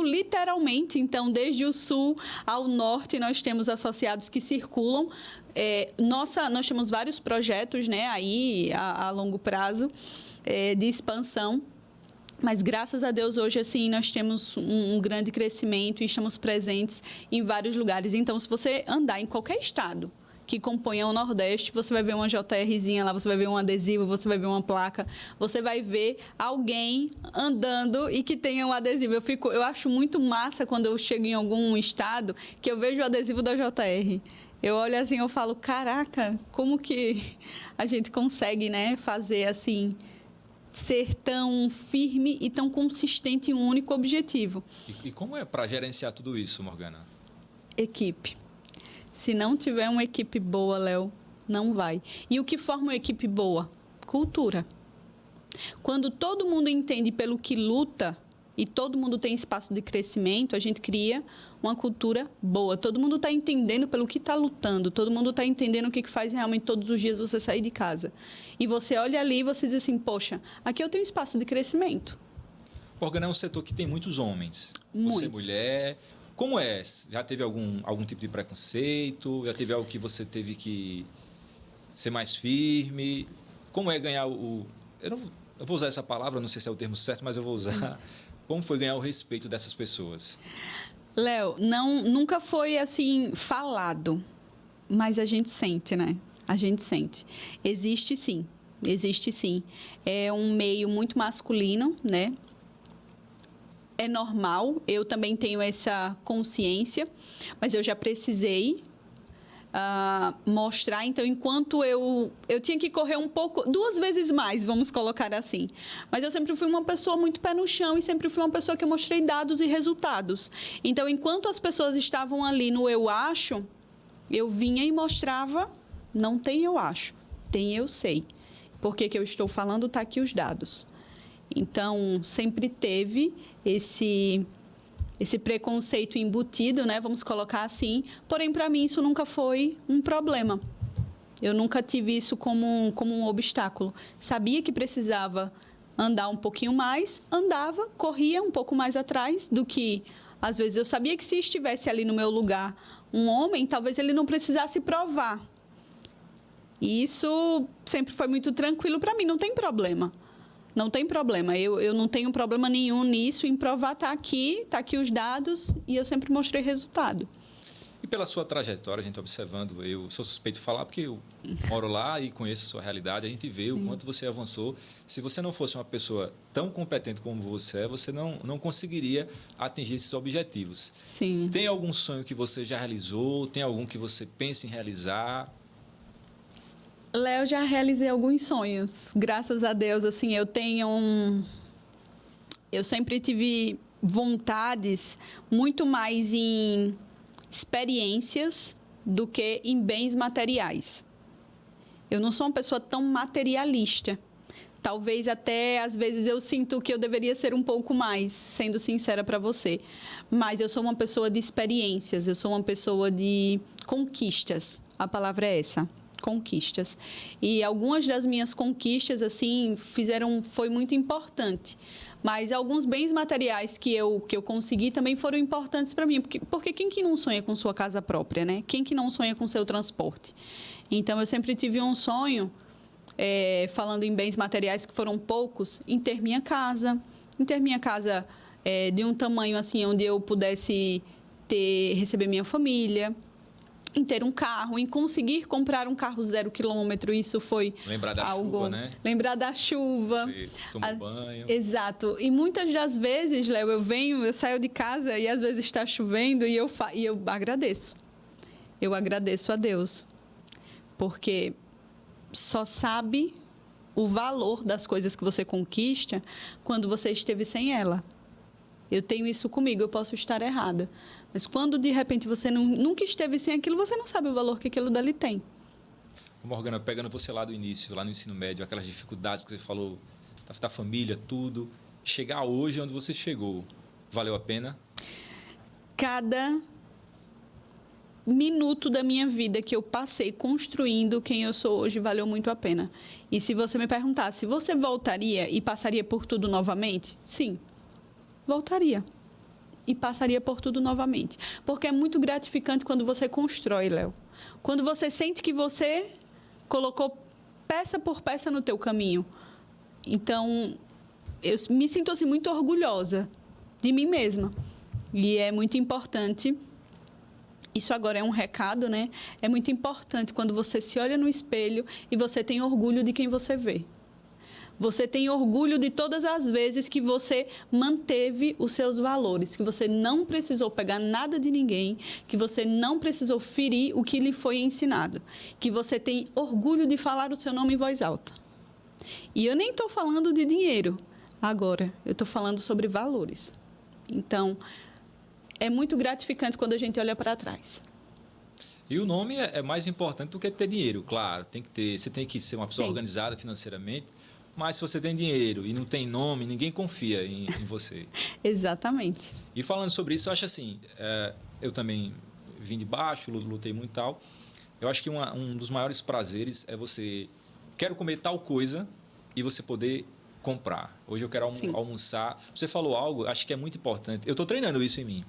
Speaker 2: literalmente. Então, desde o sul ao norte, nós temos associados que circulam. Nós temos vários projetos, né, aí a longo prazo de expansão. Mas, graças a Deus, hoje, assim, nós temos um grande crescimento e estamos presentes em vários lugares. Então, se você andar em qualquer estado que compõem o Nordeste, você vai ver uma JRzinha lá, você vai ver um adesivo, você vai ver uma placa, você vai ver alguém andando e que tenha um adesivo. Eu acho muito massa quando eu chego em algum estado que eu vejo o adesivo da JR. Eu olho assim, eu falo, caraca, como que a gente consegue, né, fazer assim, ser tão firme e tão consistente em um único objetivo?
Speaker 1: E como é para gerenciar tudo isso, Morgana?
Speaker 2: Equipe. Se não tiver uma equipe boa, Léo, não vai. E o que forma uma equipe boa? Cultura. Quando todo mundo entende pelo que luta e todo mundo tem espaço de crescimento, a gente cria uma cultura boa. Todo mundo está entendendo pelo que está lutando, todo mundo está entendendo o que faz realmente todos os dias você sair de casa. E você olha ali e você diz assim, poxa, aqui eu tenho espaço de crescimento.
Speaker 1: Morgana é um setor que tem muitos homens.
Speaker 2: Muitos.
Speaker 1: Você é mulher. Como é? Já teve algum tipo de preconceito? Já teve algo que você teve que ser mais firme? Como é ganhar o... Eu vou usar essa palavra, não sei se é o termo certo, mas eu vou usar. Como foi ganhar o respeito dessas pessoas?
Speaker 2: Léo, nunca foi assim falado, mas a gente sente, né? A gente sente. Existe sim. É um meio muito masculino, né? É normal, eu também tenho essa consciência, mas eu já precisei mostrar. Então, enquanto eu tinha que correr um pouco, 2 vezes mais, vamos colocar assim. Mas eu sempre fui uma pessoa muito pé no chão e sempre fui uma pessoa que eu mostrei dados e resultados. Então, enquanto as pessoas estavam ali no eu acho, eu vinha e mostrava, não tem eu acho, tem eu sei. Por que eu estou falando, está aqui os dados. Então, sempre teve esse preconceito embutido, né? Vamos colocar assim. Porém, para mim, isso nunca foi um problema. Eu nunca tive isso como um obstáculo. Sabia que precisava andar um pouquinho mais, andava, corria um pouco mais atrás do que... Às vezes, eu sabia que se estivesse ali no meu lugar um homem, talvez ele não precisasse provar. E isso sempre foi muito tranquilo para mim, não tem problema. Não tem problema, eu não tenho problema nenhum nisso, em provar, tá aqui os dados e eu sempre mostrei resultado.
Speaker 1: E pela sua trajetória, a gente observando, eu sou suspeito de falar porque eu moro lá e conheço a sua realidade, a gente vê o quanto você avançou. Se você não fosse uma pessoa tão competente como você não conseguiria atingir esses objetivos.
Speaker 2: Sim.
Speaker 1: Tem algum sonho que você já realizou? Tem algum que você pensa em realizar?
Speaker 2: Léo, já realizei alguns sonhos. Graças a Deus, assim, eu sempre tive vontades muito mais em experiências do que em bens materiais. Eu não sou uma pessoa tão materialista. Talvez até, às vezes, eu sinto que eu deveria ser um pouco mais, sendo sincera para você. Mas eu sou uma pessoa de experiências, eu sou uma pessoa de conquistas. A palavra é essa. Conquistas. E algumas das minhas conquistas, assim, foi muito importante. Mas alguns bens materiais que eu consegui também foram importantes para mim. Porque quem que não sonha com sua casa própria, né? Quem que não sonha com seu transporte? Então, eu sempre tive um sonho, falando em bens materiais que foram poucos, em ter minha casa. Em ter minha casa de um tamanho, assim, onde eu pudesse receber minha família. Em ter um carro, em conseguir comprar um carro 0 quilômetro, isso foi
Speaker 1: lembrar da
Speaker 2: algo...
Speaker 1: chuva, né?
Speaker 2: Lembrar da chuva.
Speaker 1: Você toma banho.
Speaker 2: Exato. E muitas das vezes, Léo, eu saio de casa e às vezes está chovendo e eu agradeço. Eu agradeço a Deus. Porque só sabe o valor das coisas que você conquista quando você esteve sem ela. Eu tenho isso comigo, eu posso estar errada. Mas quando, de repente, você nunca esteve sem aquilo, você não sabe o valor que aquilo dali tem.
Speaker 1: Morgana, pegando você lá do início, lá no ensino médio, aquelas dificuldades que você falou, da família, tudo, chegar hoje onde você chegou, valeu a pena?
Speaker 2: Cada minuto da minha vida que eu passei construindo quem eu sou hoje valeu muito a pena. E se você me perguntasse, você voltaria e passaria por tudo novamente? Sim, voltaria. E passaria por tudo novamente. Porque é muito gratificante quando você constrói, Léo. Quando você sente que você colocou peça por peça no teu caminho. Então, eu me sinto assim muito orgulhosa de mim mesma. E é muito importante isso agora é um recado, né? É muito importante quando você se olha no espelho e você tem orgulho de quem você vê. Você tem orgulho de todas as vezes que você manteve os seus valores, que você não precisou pegar nada de ninguém, que você não precisou ferir o que lhe foi ensinado, que você tem orgulho de falar o seu nome em voz alta. E eu nem estou falando de dinheiro agora, eu estou falando sobre valores. Então, é muito gratificante quando a gente olha para trás.
Speaker 1: E o nome é mais importante do que ter dinheiro, claro. Você tem que ser uma pessoa
Speaker 2: Sim.
Speaker 1: organizada financeiramente, mas se você tem dinheiro e não tem nome, ninguém confia em você.
Speaker 2: Exatamente.
Speaker 1: E falando sobre isso, eu acho assim, eu também vim de baixo, lutei muito e tal. Eu acho que um dos maiores prazeres é você, quero comer tal coisa e você poder comprar. Hoje eu quero almoçar. Você falou algo, acho que é muito importante. Eu estou treinando isso em mim.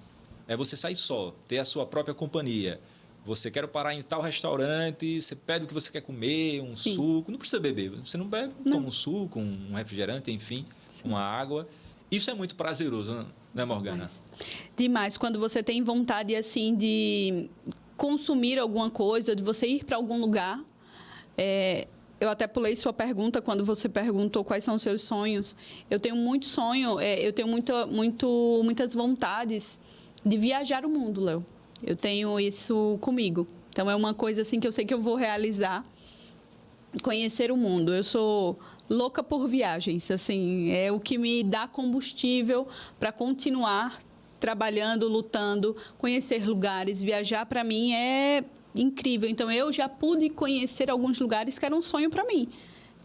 Speaker 1: É você sair só, ter a sua própria companhia. Você quer parar em tal restaurante, você pede o que você quer comer, um suco. Não precisa beber. Você não bebe, toma um suco, um refrigerante, enfim, uma água. Isso é muito prazeroso, né, Morgana?
Speaker 2: Demais. Quando você tem vontade, assim, de consumir alguma coisa, de você ir para algum lugar. Eu até pulei sua pergunta quando você perguntou quais são os seus sonhos. Eu tenho muito sonho, eu tenho muitas vontades de viajar o mundo, Léo. Eu tenho isso comigo. Então, é uma coisa assim que eu sei que eu vou realizar, conhecer o mundo. Eu sou louca por viagens, assim, é o que me dá combustível para continuar trabalhando, lutando, conhecer lugares. Viajar, para mim, é incrível. Então, eu já pude conhecer alguns lugares que eram um sonho para mim.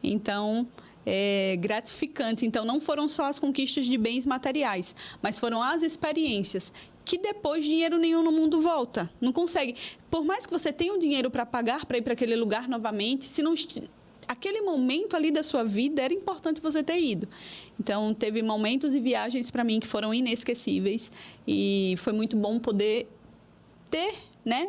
Speaker 2: Então, é gratificante. Então, não foram só as conquistas de bens materiais, mas foram as experiências que depois dinheiro nenhum no mundo volta. Não consegue. Por mais que você tenha o dinheiro para pagar, para ir para aquele lugar novamente, se não aquele momento ali da sua vida era importante você ter ido. Então, teve momentos e viagens para mim que foram inesquecíveis e foi muito bom poder ter, né?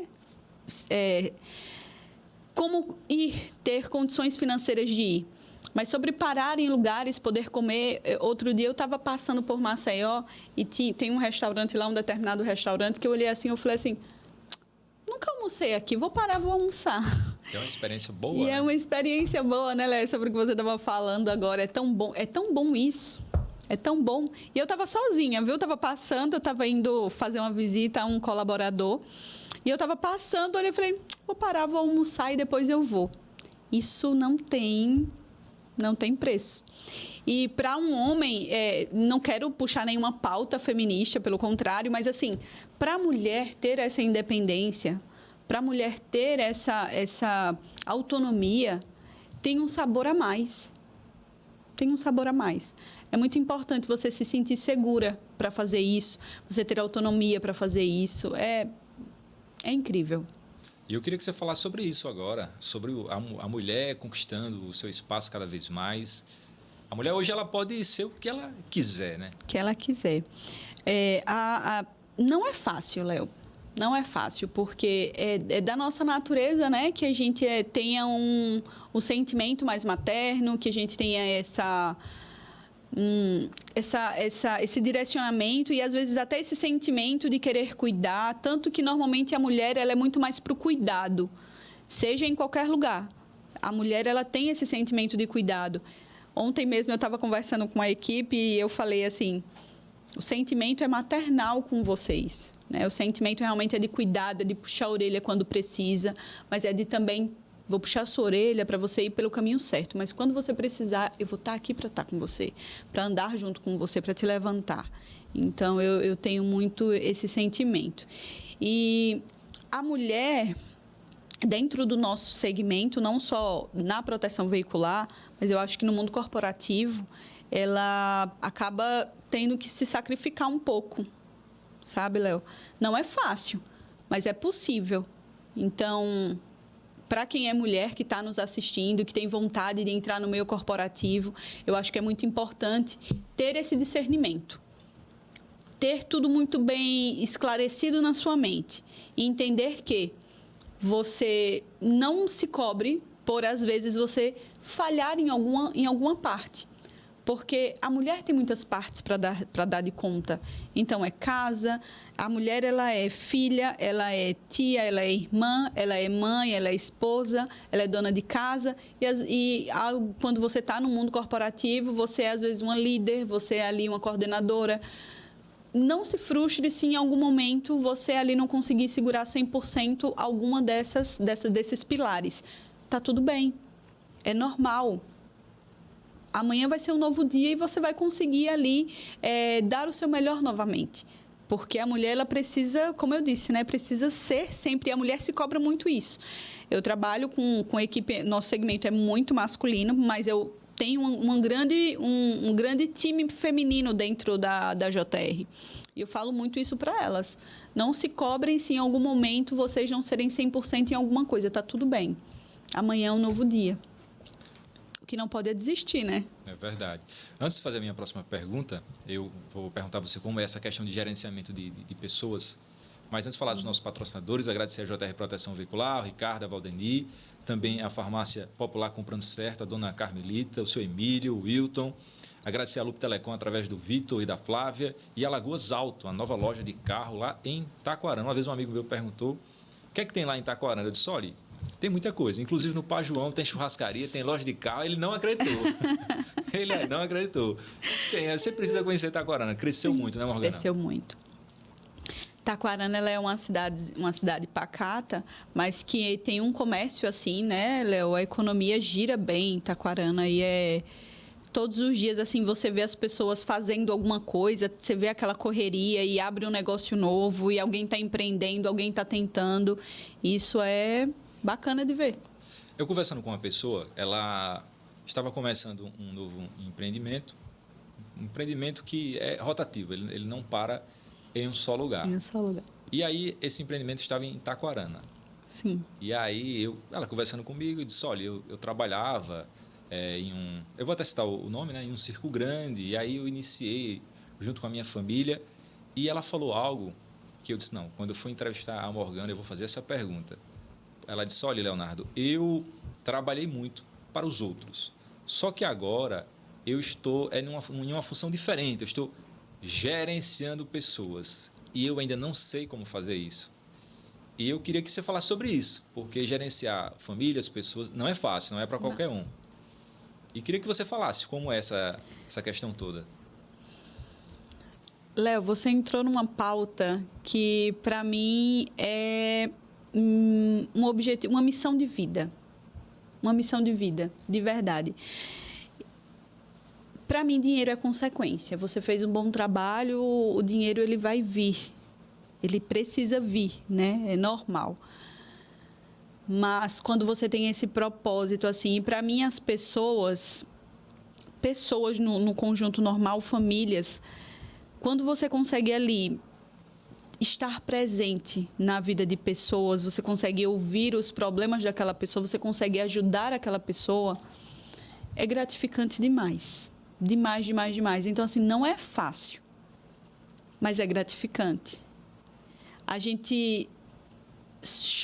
Speaker 2: Como ir, ter condições financeiras de ir. Mas sobre parar em lugares, poder comer. Outro dia eu estava passando por Maceió e tem um restaurante lá, um determinado restaurante, que eu olhei assim, eu falei assim, nunca almocei aqui, vou parar, vou almoçar.
Speaker 1: É uma experiência boa.
Speaker 2: E
Speaker 1: né?
Speaker 2: é uma experiência boa, né, Léo? Sobre o que você estava falando agora. É tão bom isso. É tão bom. E eu estava sozinha, viu? Eu estava passando, eu estava indo fazer uma visita a um colaborador. E eu estava passando, olhei e falei, vou parar, vou almoçar e depois eu vou. Isso não tem preço. E para um homem, não quero puxar nenhuma pauta feminista, pelo contrário, mas assim, para a mulher ter essa independência, para a mulher ter essa autonomia, tem um sabor a mais. Tem um sabor a mais. É muito importante você se sentir segura para fazer isso, você ter autonomia para fazer isso. É incrível.
Speaker 1: E eu queria que você falasse sobre isso agora, sobre a mulher conquistando o seu espaço cada vez mais. A mulher hoje ela pode ser o que ela quiser, né?
Speaker 2: O que ela quiser. Não é fácil, Léo. Não é fácil, porque é da nossa natureza, né? Que a gente tenha um sentimento mais materno, que a gente tenha esse direcionamento e, às vezes, até esse sentimento de querer cuidar, tanto que, normalmente, a mulher ela é muito mais para o cuidado, seja em qualquer lugar. A mulher ela tem esse sentimento de cuidado. Ontem mesmo eu estava conversando com a equipe e eu falei assim, o sentimento é maternal com vocês, né? O sentimento realmente é de cuidado, é de puxar a orelha quando precisa, mas é de também... Vou puxar a sua orelha para você ir pelo caminho certo. Mas quando você precisar, eu vou estar aqui para estar com você, para andar junto com você, para te levantar. Então, eu tenho muito esse sentimento. E a mulher, dentro do nosso segmento, não só na proteção veicular, mas eu acho que no mundo corporativo, ela acaba tendo que se sacrificar um pouco. Sabe, Léo? Não é fácil, mas é possível. Então... Para quem é mulher que está nos assistindo, que tem vontade de entrar no meio corporativo, eu acho que é muito importante ter esse discernimento. Ter tudo muito bem esclarecido na sua mente. E entender que você não se cobre por, às vezes, você falhar em alguma parte. Porque a mulher tem muitas partes para dar de conta. Então, é casa, a mulher ela é filha, ela é tia, ela é irmã, ela é mãe, ela é esposa, ela é dona de casa. Quando você está no mundo corporativo, você é, às vezes, uma líder, você é ali uma coordenadora. Não se frustre se em algum momento você ali não conseguir segurar 100% alguma desses pilares. Tá tudo bem, é normal. Amanhã vai ser um novo dia e você vai conseguir ali dar o seu melhor novamente. Porque a mulher, ela precisa, como eu disse, né, precisa ser sempre, e a mulher se cobra muito isso. Eu trabalho com equipe, nosso segmento é muito masculino, mas eu tenho um grande time feminino dentro da JR. E eu falo muito isso para elas. Não se cobrem se em algum momento vocês não serem 100% em alguma coisa. Está tudo bem. Amanhã é um novo dia. O que não pode é desistir, né?
Speaker 1: É verdade. Antes de fazer a minha próxima pergunta, eu vou perguntar a você como é essa questão de gerenciamento de pessoas. Mas antes de falar dos nossos patrocinadores, agradecer a JR Proteção Veicular, o Ricardo, a Valdeni, também a Farmácia Popular Comprando Certo, a dona Carmelita, o seu Emílio, o Wilton. Agradecer a Loop Telecom através do Vitor e da Flávia. E a Lagoas Auto, a nova loja de carro lá em Taquarana. Uma vez um amigo meu perguntou, o que é que tem lá em Taquarana? Eu disse, olha, tem muita coisa. Inclusive no Pajuão tem churrascaria, tem loja de carro. Ele não acreditou. Ele não acreditou. Você precisa conhecer Taquarana. Cresceu muito, né, Morgana?
Speaker 2: Cresceu muito. Taquarana, ela é uma cidade pacata, mas que tem um comércio assim, né, Léo? A economia gira bem em Taquarana e todos os dias, assim, você vê as pessoas fazendo alguma coisa, você vê aquela correria e abre um negócio novo e alguém está empreendendo, alguém está tentando. Isso é bacana de ver.
Speaker 1: Eu conversando com uma pessoa, ela estava começando um novo empreendimento, um empreendimento que é rotativo, ele não para em um só lugar.
Speaker 2: Em um só lugar.
Speaker 1: E aí, esse empreendimento estava em Taquarana.
Speaker 2: Sim.
Speaker 1: E aí, ela conversando comigo, disse, olha, eu trabalhava eu vou até citar o nome, né, em um circo grande, e aí eu iniciei junto com a minha família, e ela falou algo que eu disse, não, quando eu for entrevistar a Morgana, eu vou fazer essa pergunta. Ela disse, olha, Leonardo, eu trabalhei muito para os outros, só que agora eu estou em uma função diferente, eu estou gerenciando pessoas e eu ainda não sei como fazer isso. E eu queria que você falasse sobre isso, porque gerenciar famílias, pessoas, não é fácil, não é para qualquer um. E queria que você falasse como é essa questão toda.
Speaker 2: Léo, você entrou numa pauta que, para mim, é um objetivo, uma missão de vida. Uma missão de vida, de verdade. Para mim, dinheiro é consequência. Você fez um bom trabalho, o dinheiro ele vai vir. Ele precisa vir, né? É normal. Mas quando você tem esse propósito, assim, para mim as pessoas no conjunto normal, famílias, quando você consegue ali estar presente na vida de pessoas, você consegue ouvir os problemas daquela pessoa, você consegue ajudar aquela pessoa, é gratificante demais. Demais, demais, demais. Então, assim, não é fácil, mas é gratificante. A gente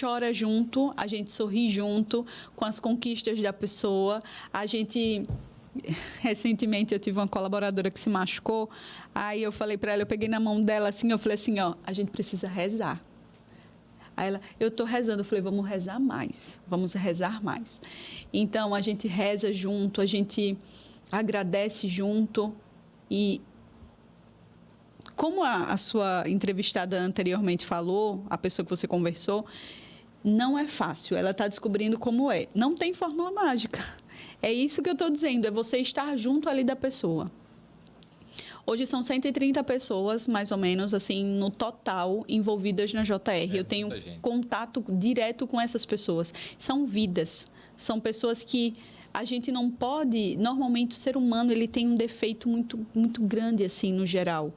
Speaker 2: chora junto, a gente sorri junto com as conquistas da pessoa. Recentemente, eu tive uma colaboradora que se machucou, aí eu falei para ela, eu peguei na mão dela assim, eu falei assim, ó, a gente precisa rezar. Aí ela, eu estou rezando, eu falei, vamos rezar mais. Então, a gente reza junto, a gente agradece junto e como a sua entrevistada anteriormente falou, a pessoa que você conversou, não é fácil, ela está descobrindo como é. Não tem fórmula mágica. É isso que eu estou dizendo, é você estar junto ali da pessoa. Hoje são 130 pessoas, mais ou menos, assim, no total, envolvidas na JR. Eu tenho contato direto com essas pessoas. São vidas, são pessoas que a gente não pode... Normalmente, o ser humano ele tem um defeito muito, muito grande, assim, no geral,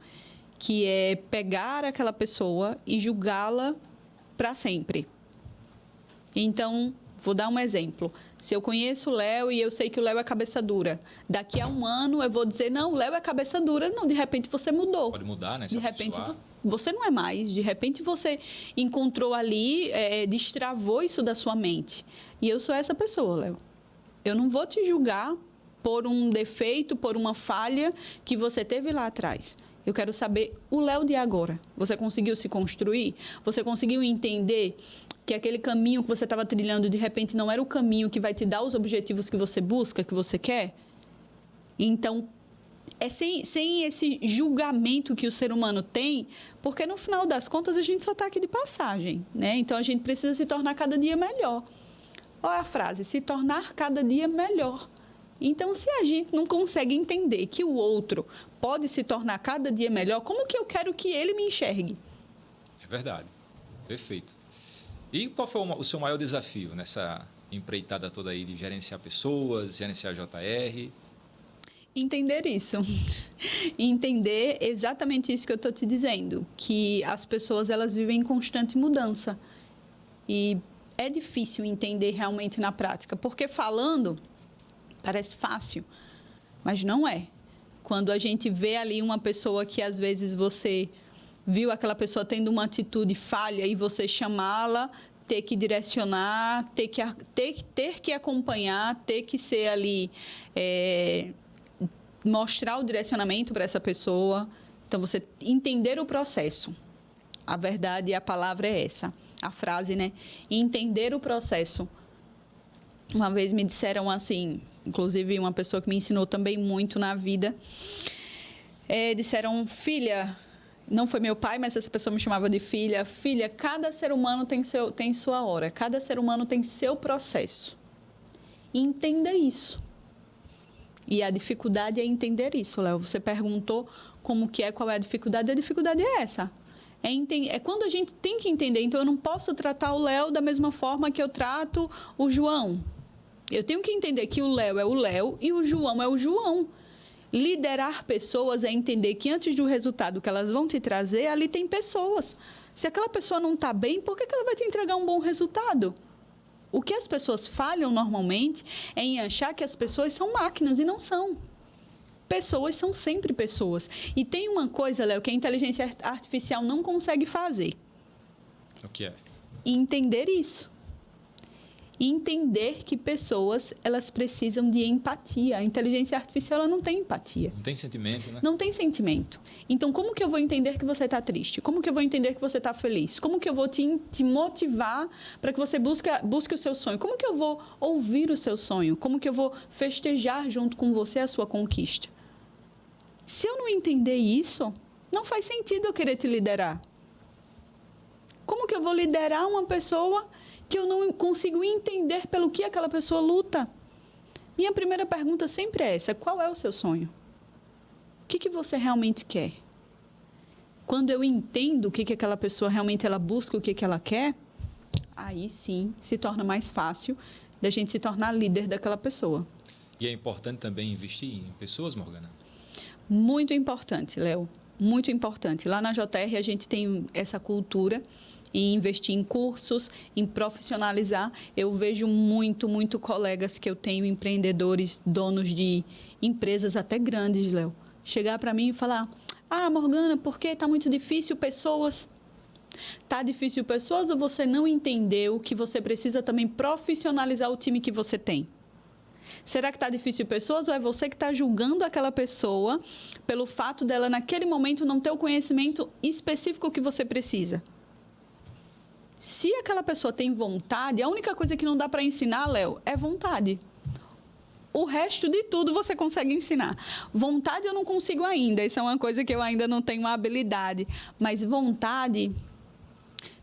Speaker 2: que é pegar aquela pessoa e julgá-la para sempre. Então, vou dar um exemplo. Se eu conheço o Léo e eu sei que o Léo é cabeça dura, daqui a um ano eu vou dizer, não, o Léo é cabeça dura. Não, de repente você mudou.
Speaker 1: Pode mudar, né?
Speaker 2: De repente você não é mais. De repente você encontrou ali, destravou isso da sua mente. E eu sou essa pessoa, Léo. Eu não vou te julgar por um defeito, por uma falha que você teve lá atrás. Eu quero saber o Léo de agora. Você conseguiu se construir? Você conseguiu entender que aquele caminho que você estava trilhando, de repente, não era o caminho que vai te dar os objetivos que você busca, que você quer? Então, é sem esse julgamento que o ser humano tem, porque, no final das contas, a gente só está aqui de passagem, né? Então, a gente precisa se tornar cada dia melhor. Olha a frase, se tornar cada dia melhor. Então, se a gente não consegue entender que o outro pode se tornar cada dia melhor, como que eu quero que ele me enxergue?
Speaker 1: É verdade. Perfeito. E qual foi o seu maior desafio nessa empreitada toda aí de gerenciar pessoas, gerenciar JR?
Speaker 2: Entender isso. Entender exatamente isso que eu estou te dizendo, que as pessoas elas vivem em constante mudança. E é difícil entender realmente na prática, porque falando parece fácil, mas não é. Quando a gente vê ali uma pessoa que às vezes você viu aquela pessoa tendo uma atitude falha e você chamá-la, ter que direcionar, ter que acompanhar, ter que ser ali, mostrar o direcionamento para essa pessoa. Então, você entender o processo. A verdade e a palavra é essa. A frase, né? Entender o processo. Uma vez me disseram assim, inclusive uma pessoa que me ensinou também muito na vida, disseram, filha, não foi meu pai, mas essa pessoa me chamava de filha, filha, cada ser humano tem sua hora, cada ser humano tem seu processo. Entenda isso. E a dificuldade é entender isso, Léo. Você perguntou como que é, qual é a dificuldade é essa. É quando a gente tem que entender. Então, eu não posso tratar o Léo da mesma forma que eu trato o João. Eu tenho que entender que o Léo é o Léo e o João é o João. Liderar pessoas é entender que antes do resultado que elas vão te trazer, ali tem pessoas. Se aquela pessoa não está bem, por que ela vai te entregar um bom resultado? O que as pessoas falham normalmente é em achar que as pessoas são máquinas e não são. Pessoas são sempre pessoas. E tem uma coisa, Léo, que a inteligência artificial não consegue fazer.
Speaker 1: O que é?
Speaker 2: Entender isso. Entender que pessoas, elas precisam de empatia. A inteligência artificial, ela não tem empatia.
Speaker 1: Não tem sentimento, né?
Speaker 2: Não tem sentimento. Então, como que eu vou entender que você está triste? Como que eu vou entender que você está feliz? Como que eu vou te motivar para que você busque o seu sonho? Como que eu vou ouvir o seu sonho? Como que eu vou festejar junto com você a sua conquista? Se eu não entender isso, não faz sentido eu querer te liderar. Como que eu vou liderar uma pessoa que eu não consigo entender pelo que aquela pessoa luta? Minha primeira pergunta sempre é essa: qual é o seu sonho? O que você realmente quer? Quando eu entendo o que aquela pessoa realmente ela busca, o que ela quer, aí sim se torna mais fácil da gente se tornar líder daquela pessoa.
Speaker 1: E é importante também investir em pessoas, Morgana?
Speaker 2: Muito importante, Léo. Muito importante. Lá na JR a gente tem essa cultura em investir em cursos, em profissionalizar. Eu vejo muito colegas que eu tenho, empreendedores, donos de empresas até grandes, Léo, chegar para mim e falar: Morgana, por que está muito difícil pessoas? Está difícil pessoas ou você não entendeu que você precisa também profissionalizar o time que você tem? Será que está difícil pessoas ou é você que está julgando aquela pessoa pelo fato dela, naquele momento, não ter o conhecimento específico que você precisa? Se aquela pessoa tem vontade, a única coisa que não dá para ensinar, Léo, é vontade. O resto de tudo você consegue ensinar. Vontade eu não consigo ainda, isso é uma coisa que eu ainda não tenho uma habilidade. Mas vontade,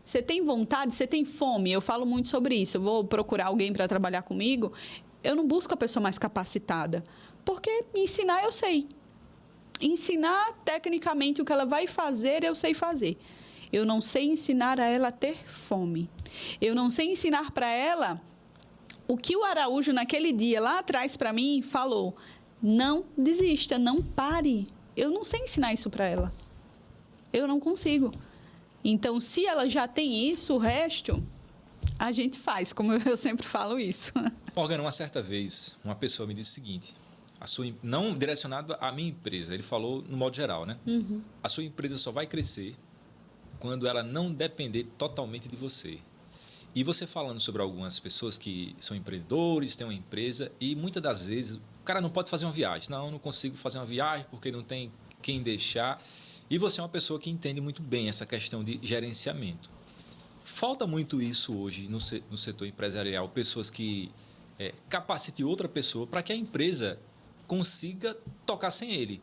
Speaker 2: você tem vontade, você tem fome. Eu falo muito sobre isso. Eu vou procurar alguém para trabalhar comigo, eu não busco a pessoa mais capacitada, porque ensinar eu sei. Ensinar tecnicamente o que ela vai fazer, eu sei fazer. Eu não sei ensinar a ela a ter fome. Eu não sei ensinar para ela o que o Araújo, naquele dia, lá atrás, para mim, falou: não desista, não pare. Eu não sei ensinar isso para ela. Eu não consigo. Então, se ela já tem isso, o resto a gente faz, como eu sempre falo isso.
Speaker 1: Morgana, uma certa vez, uma pessoa me disse o seguinte, não direcionado à minha empresa, ele falou no modo geral, né?
Speaker 2: Uhum.
Speaker 1: A sua empresa só vai crescer quando ela não depender totalmente de você. E você falando sobre algumas pessoas que são empreendedores, têm uma empresa e muitas das vezes o cara não pode fazer uma viagem. Não, eu não consigo fazer uma viagem porque não tem quem deixar. E você é uma pessoa que entende muito bem essa questão de gerenciamento. Falta muito isso hoje no setor empresarial, pessoas que capacitem outra pessoa para que a empresa consiga tocar sem ele.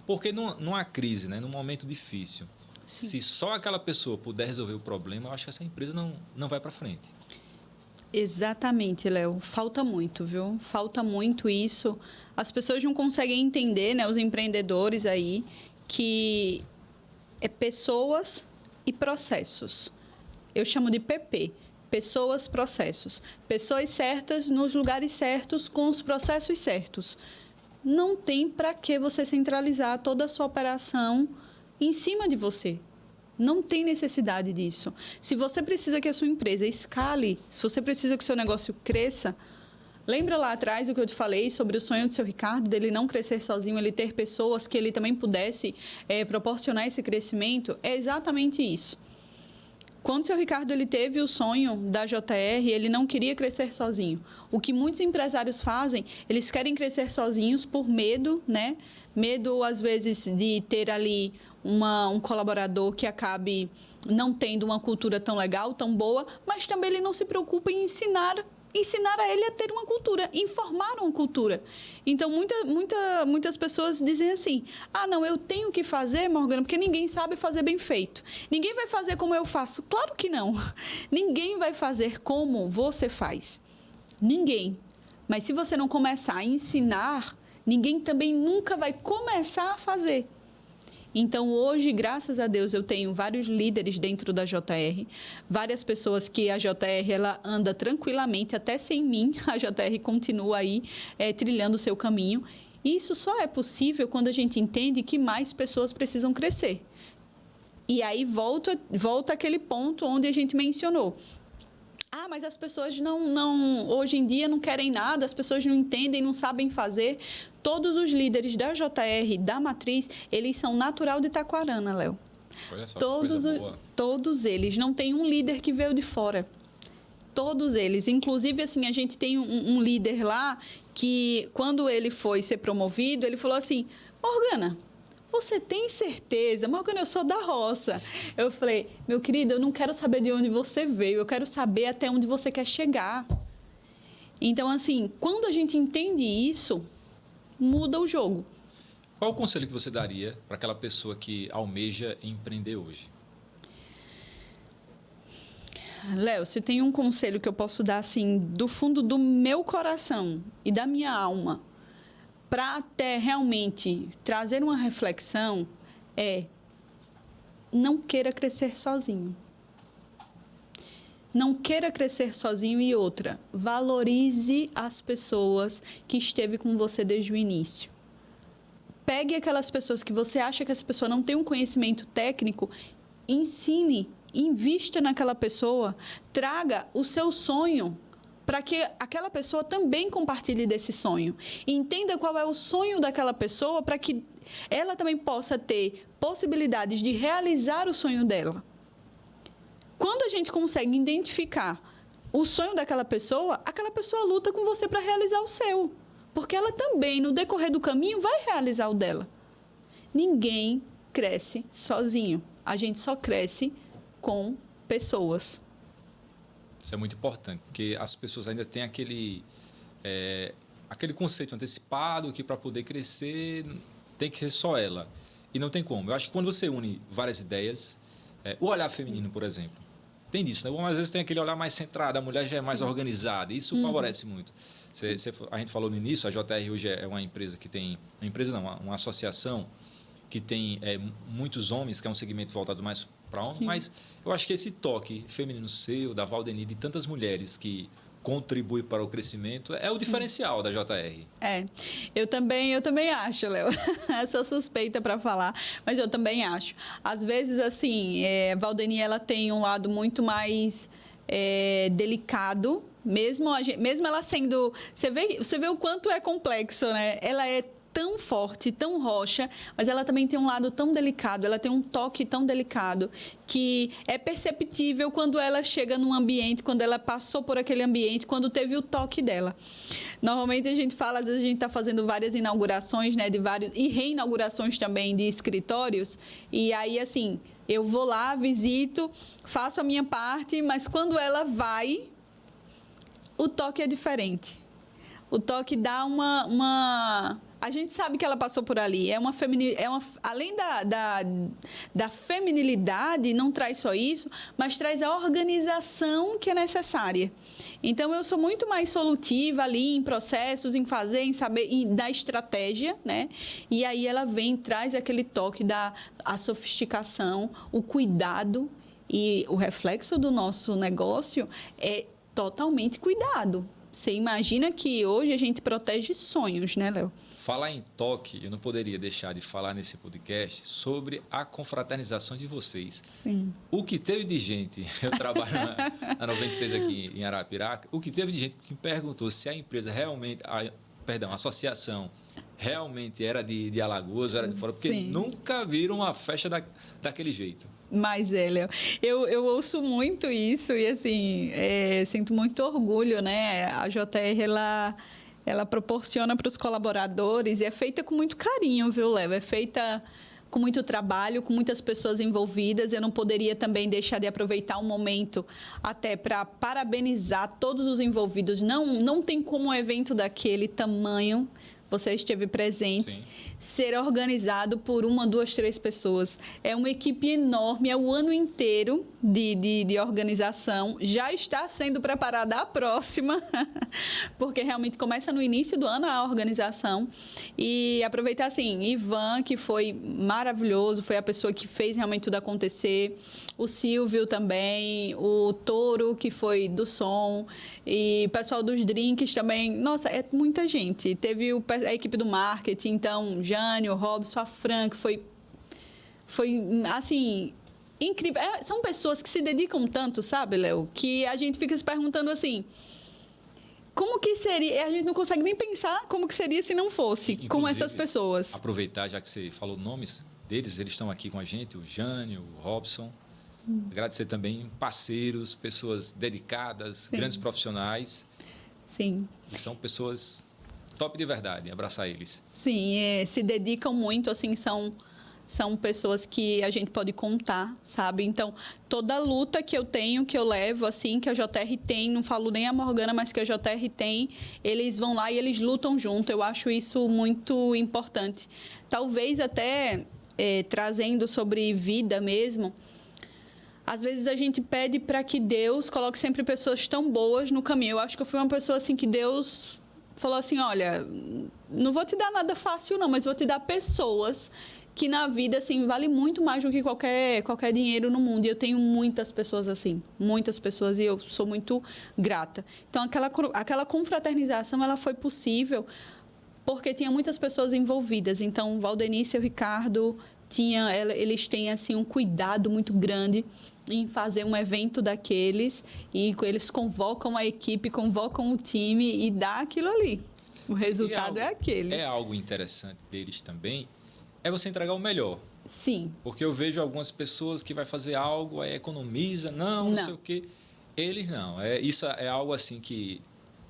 Speaker 1: Porque numa crise, né, num momento difícil, sim, se só aquela pessoa puder resolver o problema, eu acho que essa empresa não vai para frente.
Speaker 2: Exatamente, Léo. Falta muito, viu? Falta muito isso. As pessoas não conseguem entender, né, os empreendedores aí, que é pessoas e processos. Eu chamo de PP. Pessoas, processos. Pessoas certas nos lugares certos, com os processos certos. Não tem para que você centralizar toda a sua operação em cima de você. Não tem necessidade disso. Se você precisa que a sua empresa escale, se você precisa que o seu negócio cresça, lembra lá atrás o que eu te falei sobre o sonho do seu Ricardo, dele não crescer sozinho, ele ter pessoas que ele também pudesse proporcionar esse crescimento? É exatamente isso. Quando o seu Ricardo ele teve o sonho da JR, ele não queria crescer sozinho. O que muitos empresários fazem, eles querem crescer sozinhos por medo, né? Medo, às vezes, de ter ali um colaborador que acabe não tendo uma cultura tão legal, tão boa, mas também ele não se preocupa em ensinar a ele a ter uma cultura, informar uma cultura. Então, muitas pessoas dizem assim, não, eu tenho que fazer, Morgana, porque ninguém sabe fazer bem feito. Ninguém vai fazer como eu faço. Claro que não. Ninguém vai fazer como você faz. Ninguém. Mas se você não começar a ensinar, ninguém também nunca vai começar a fazer. Então, hoje, graças a Deus, eu tenho vários líderes dentro da JR, várias pessoas que a JR ela anda tranquilamente, até sem mim, a JR continua aí trilhando o seu caminho. E isso só é possível quando a gente entende que mais pessoas precisam crescer. E aí volta aquele ponto onde a gente mencionou. Mas as pessoas hoje em dia não querem nada, as pessoas não entendem, não sabem fazer. Todos os líderes da JR, da Matriz, eles são natural de Taquarana, Léo.
Speaker 1: Olha só,
Speaker 2: todos eles. Não tem um líder que veio de fora. Todos eles. Inclusive, assim, a gente tem um líder lá que, quando ele foi ser promovido, ele falou assim, Morgana, você tem certeza? Morgana, eu sou da roça. Eu falei, meu querido, eu não quero saber de onde você veio, eu quero saber até onde você quer chegar. Então, assim, quando a gente entende isso, muda o jogo.
Speaker 1: Qual o conselho que você daria para aquela pessoa que almeja empreender hoje?
Speaker 2: Léo, se tem um conselho que eu posso dar, assim, do fundo do meu coração e da minha alma, para até realmente trazer uma reflexão, não queira crescer sozinho. Não queira crescer sozinho. E outra, valorize as pessoas que esteve com você desde o início. Pegue aquelas pessoas que você acha que essa pessoa não tem um conhecimento técnico, ensine, invista naquela pessoa, traga o seu sonho para que aquela pessoa também compartilhe desse sonho. E entenda qual é o sonho daquela pessoa para que ela também possa ter possibilidades de realizar o sonho dela. Quando a gente consegue identificar o sonho daquela pessoa luta com você para realizar o seu. Porque ela também, no decorrer do caminho, vai realizar o dela. Ninguém cresce sozinho. A gente só cresce com pessoas.
Speaker 1: Isso é muito importante, porque as pessoas ainda têm aquele conceito antecipado que para poder crescer tem que ser só ela. E não tem como. Eu acho que quando você une várias ideias, o olhar feminino, por exemplo, tem disso, né? Às vezes tem aquele olhar mais centrado, a mulher já é mais organizada, e isso favorece muito. A gente falou no início, a JR hoje é uma empresa que tem... Uma empresa não, uma associação que tem muitos homens, que é um segmento voltado mais para homens, mas eu acho que esse toque feminino seu, da Valdeni, de tantas mulheres que contribuem para o crescimento, é o diferencial da JR.
Speaker 2: Eu também acho, Léo. Sou suspeita para falar, mas eu também acho. Às vezes, assim, a Valdeni, ela tem um lado muito mais mesmo ela sendo... Você vê o quanto é complexo, né? Ela é tão forte, tão rocha, mas ela também tem um lado tão delicado, ela tem um toque tão delicado que é perceptível quando ela chega num ambiente, quando ela passou por aquele ambiente, quando teve o toque dela. Normalmente a gente fala, às vezes a gente está fazendo várias inaugurações, né, e reinaugurações também de escritórios, e aí assim, eu vou lá, visito, faço a minha parte, mas quando ela vai, o toque é diferente. O toque dá uma... A gente sabe que ela passou por ali. Além da feminilidade, não traz só isso, mas traz a organização que é necessária. Então, eu sou muito mais solutiva ali em processos, em fazer, em saber, da estratégia, né? E aí ela vem, traz aquele toque a sofisticação, o cuidado, e o reflexo do nosso negócio é totalmente cuidado. Você imagina que hoje a gente protege sonhos, né, Léo?
Speaker 1: Falar em toque, eu não poderia deixar de falar nesse podcast sobre a confraternização de vocês.
Speaker 2: Sim.
Speaker 1: O que teve de gente, eu trabalho na 96 aqui em Arapiraca, o que teve de gente que me perguntou se a empresa realmente, a associação realmente era de Alagoas, era de fora, porque
Speaker 2: Sim.
Speaker 1: nunca viram uma festa daquele jeito.
Speaker 2: Mas Léo, eu ouço muito isso e assim, sinto muito orgulho, né? A JR, ela proporciona para os colaboradores e é feita com muito carinho, viu, Léo? É feita com muito trabalho, com muitas pessoas envolvidas. Eu não poderia também deixar de aproveitar um momento até para parabenizar todos os envolvidos. Não tem como um evento daquele tamanho, você esteve presente,
Speaker 1: Sim.
Speaker 2: ser organizado por 1, 2, 3 pessoas. É uma equipe enorme, é o ano inteiro de organização. Já está sendo preparada a próxima, porque realmente começa no início do ano a organização. E aproveitar, assim, Ivan, que foi maravilhoso, foi a pessoa que fez realmente tudo acontecer. O Silvio também, o Toro, que foi do som, e o pessoal dos drinks também. Nossa, é muita gente. Teve a equipe do marketing, então, Jânio, Robson, a Fran, que foi assim, incrível. São pessoas que se dedicam tanto, sabe, Léo? Que a gente fica se perguntando assim, como que seria? A gente não consegue nem pensar como que seria se não fosse. Inclusive, com essas pessoas.
Speaker 1: Aproveitar, já que você falou nomes deles, eles estão aqui com a gente, o Jânio, o Robson. Agradecer também parceiros, pessoas dedicadas,
Speaker 2: Sim.
Speaker 1: grandes profissionais.
Speaker 2: Sim.
Speaker 1: E são pessoas top de verdade, abraçar eles.
Speaker 2: Sim, se dedicam muito, assim, são pessoas que a gente pode contar, sabe? Então, toda a luta que eu tenho, que eu levo, assim, que a JR tem, não falo nem a Morgana, mas que a JR tem, eles vão lá e eles lutam junto. Eu acho isso muito importante. Talvez até trazendo sobre vida mesmo, às vezes a gente pede para que Deus coloque sempre pessoas tão boas no caminho. Eu acho que eu fui uma pessoa assim que Deus falou assim, olha, não vou te dar nada fácil não, mas vou te dar pessoas que na vida assim vale muito mais do que qualquer dinheiro no mundo. E eu tenho muitas pessoas assim, muitas pessoas, e eu sou muito grata. Então aquela confraternização ela foi possível porque tinha muitas pessoas envolvidas. Então Valdenice e o Ricardo eles têm assim um cuidado muito grande em fazer um evento daqueles, e eles convocam a equipe, convocam o time e dá aquilo ali. O resultado é aquele.
Speaker 1: É algo interessante deles também, é você entregar o melhor.
Speaker 2: Sim.
Speaker 1: Porque eu vejo algumas pessoas que vai fazer algo, aí economiza, não sei o quê. Eles não. Isso é algo assim que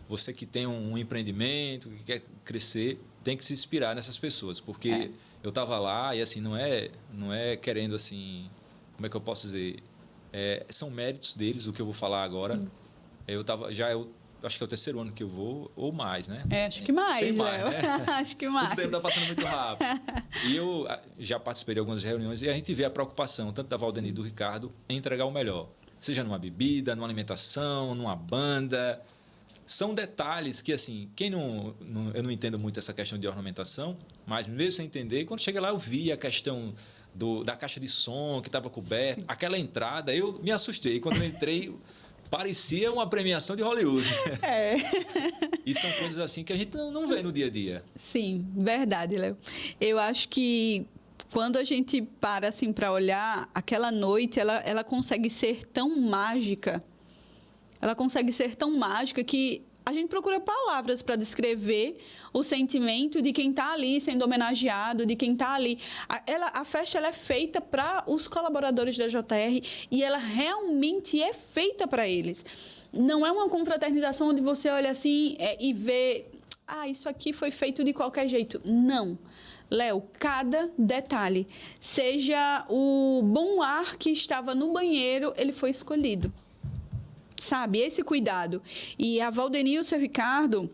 Speaker 1: você que tem um empreendimento, que quer crescer, tem que se inspirar nessas pessoas. Porque eu estava lá e assim, não é querendo assim, como é que eu posso dizer? São méritos deles, o que eu vou falar agora. Eu acho que é o 3º ano que eu vou, ou mais, né?
Speaker 2: Acho que mais,
Speaker 1: tem mais, né?
Speaker 2: Acho que mais.
Speaker 1: O tempo está passando muito rápido. E eu já participei de algumas reuniões e a gente vê a preocupação, tanto da Valdeni e do Ricardo, em entregar o melhor. Seja numa bebida, numa alimentação, numa banda. São detalhes que, assim, eu não entendo muito essa questão de ornamentação, mas mesmo sem entender, quando chega lá eu vi a questão da caixa de som que estava coberta, aquela entrada, eu me assustei. Quando eu entrei, parecia uma premiação de Hollywood. E são coisas assim que a gente não vê no dia a dia.
Speaker 2: Sim, verdade, Léo. Eu acho que quando a gente para assim para olhar, aquela noite ela consegue ser tão mágica. Ela consegue ser tão mágica que A gente procura palavras para descrever o sentimento de quem está ali sendo homenageado, de quem está ali. A festa ela é feita para os colaboradores da JR e ela realmente é feita para eles. Não é uma confraternização onde você olha assim e vê, isso aqui foi feito de qualquer jeito. Não. Léo, cada detalhe, seja o bom ar que estava no banheiro, ele foi escolhido. Sabe, esse cuidado. E a Valdeni e o seu Ricardo,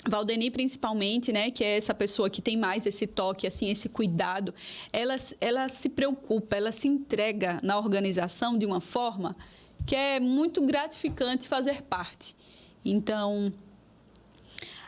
Speaker 2: Valdeni principalmente, né, que é essa pessoa que tem mais esse toque, assim, esse cuidado, ela se preocupa, ela se entrega na organização de uma forma que é muito gratificante fazer parte. Então,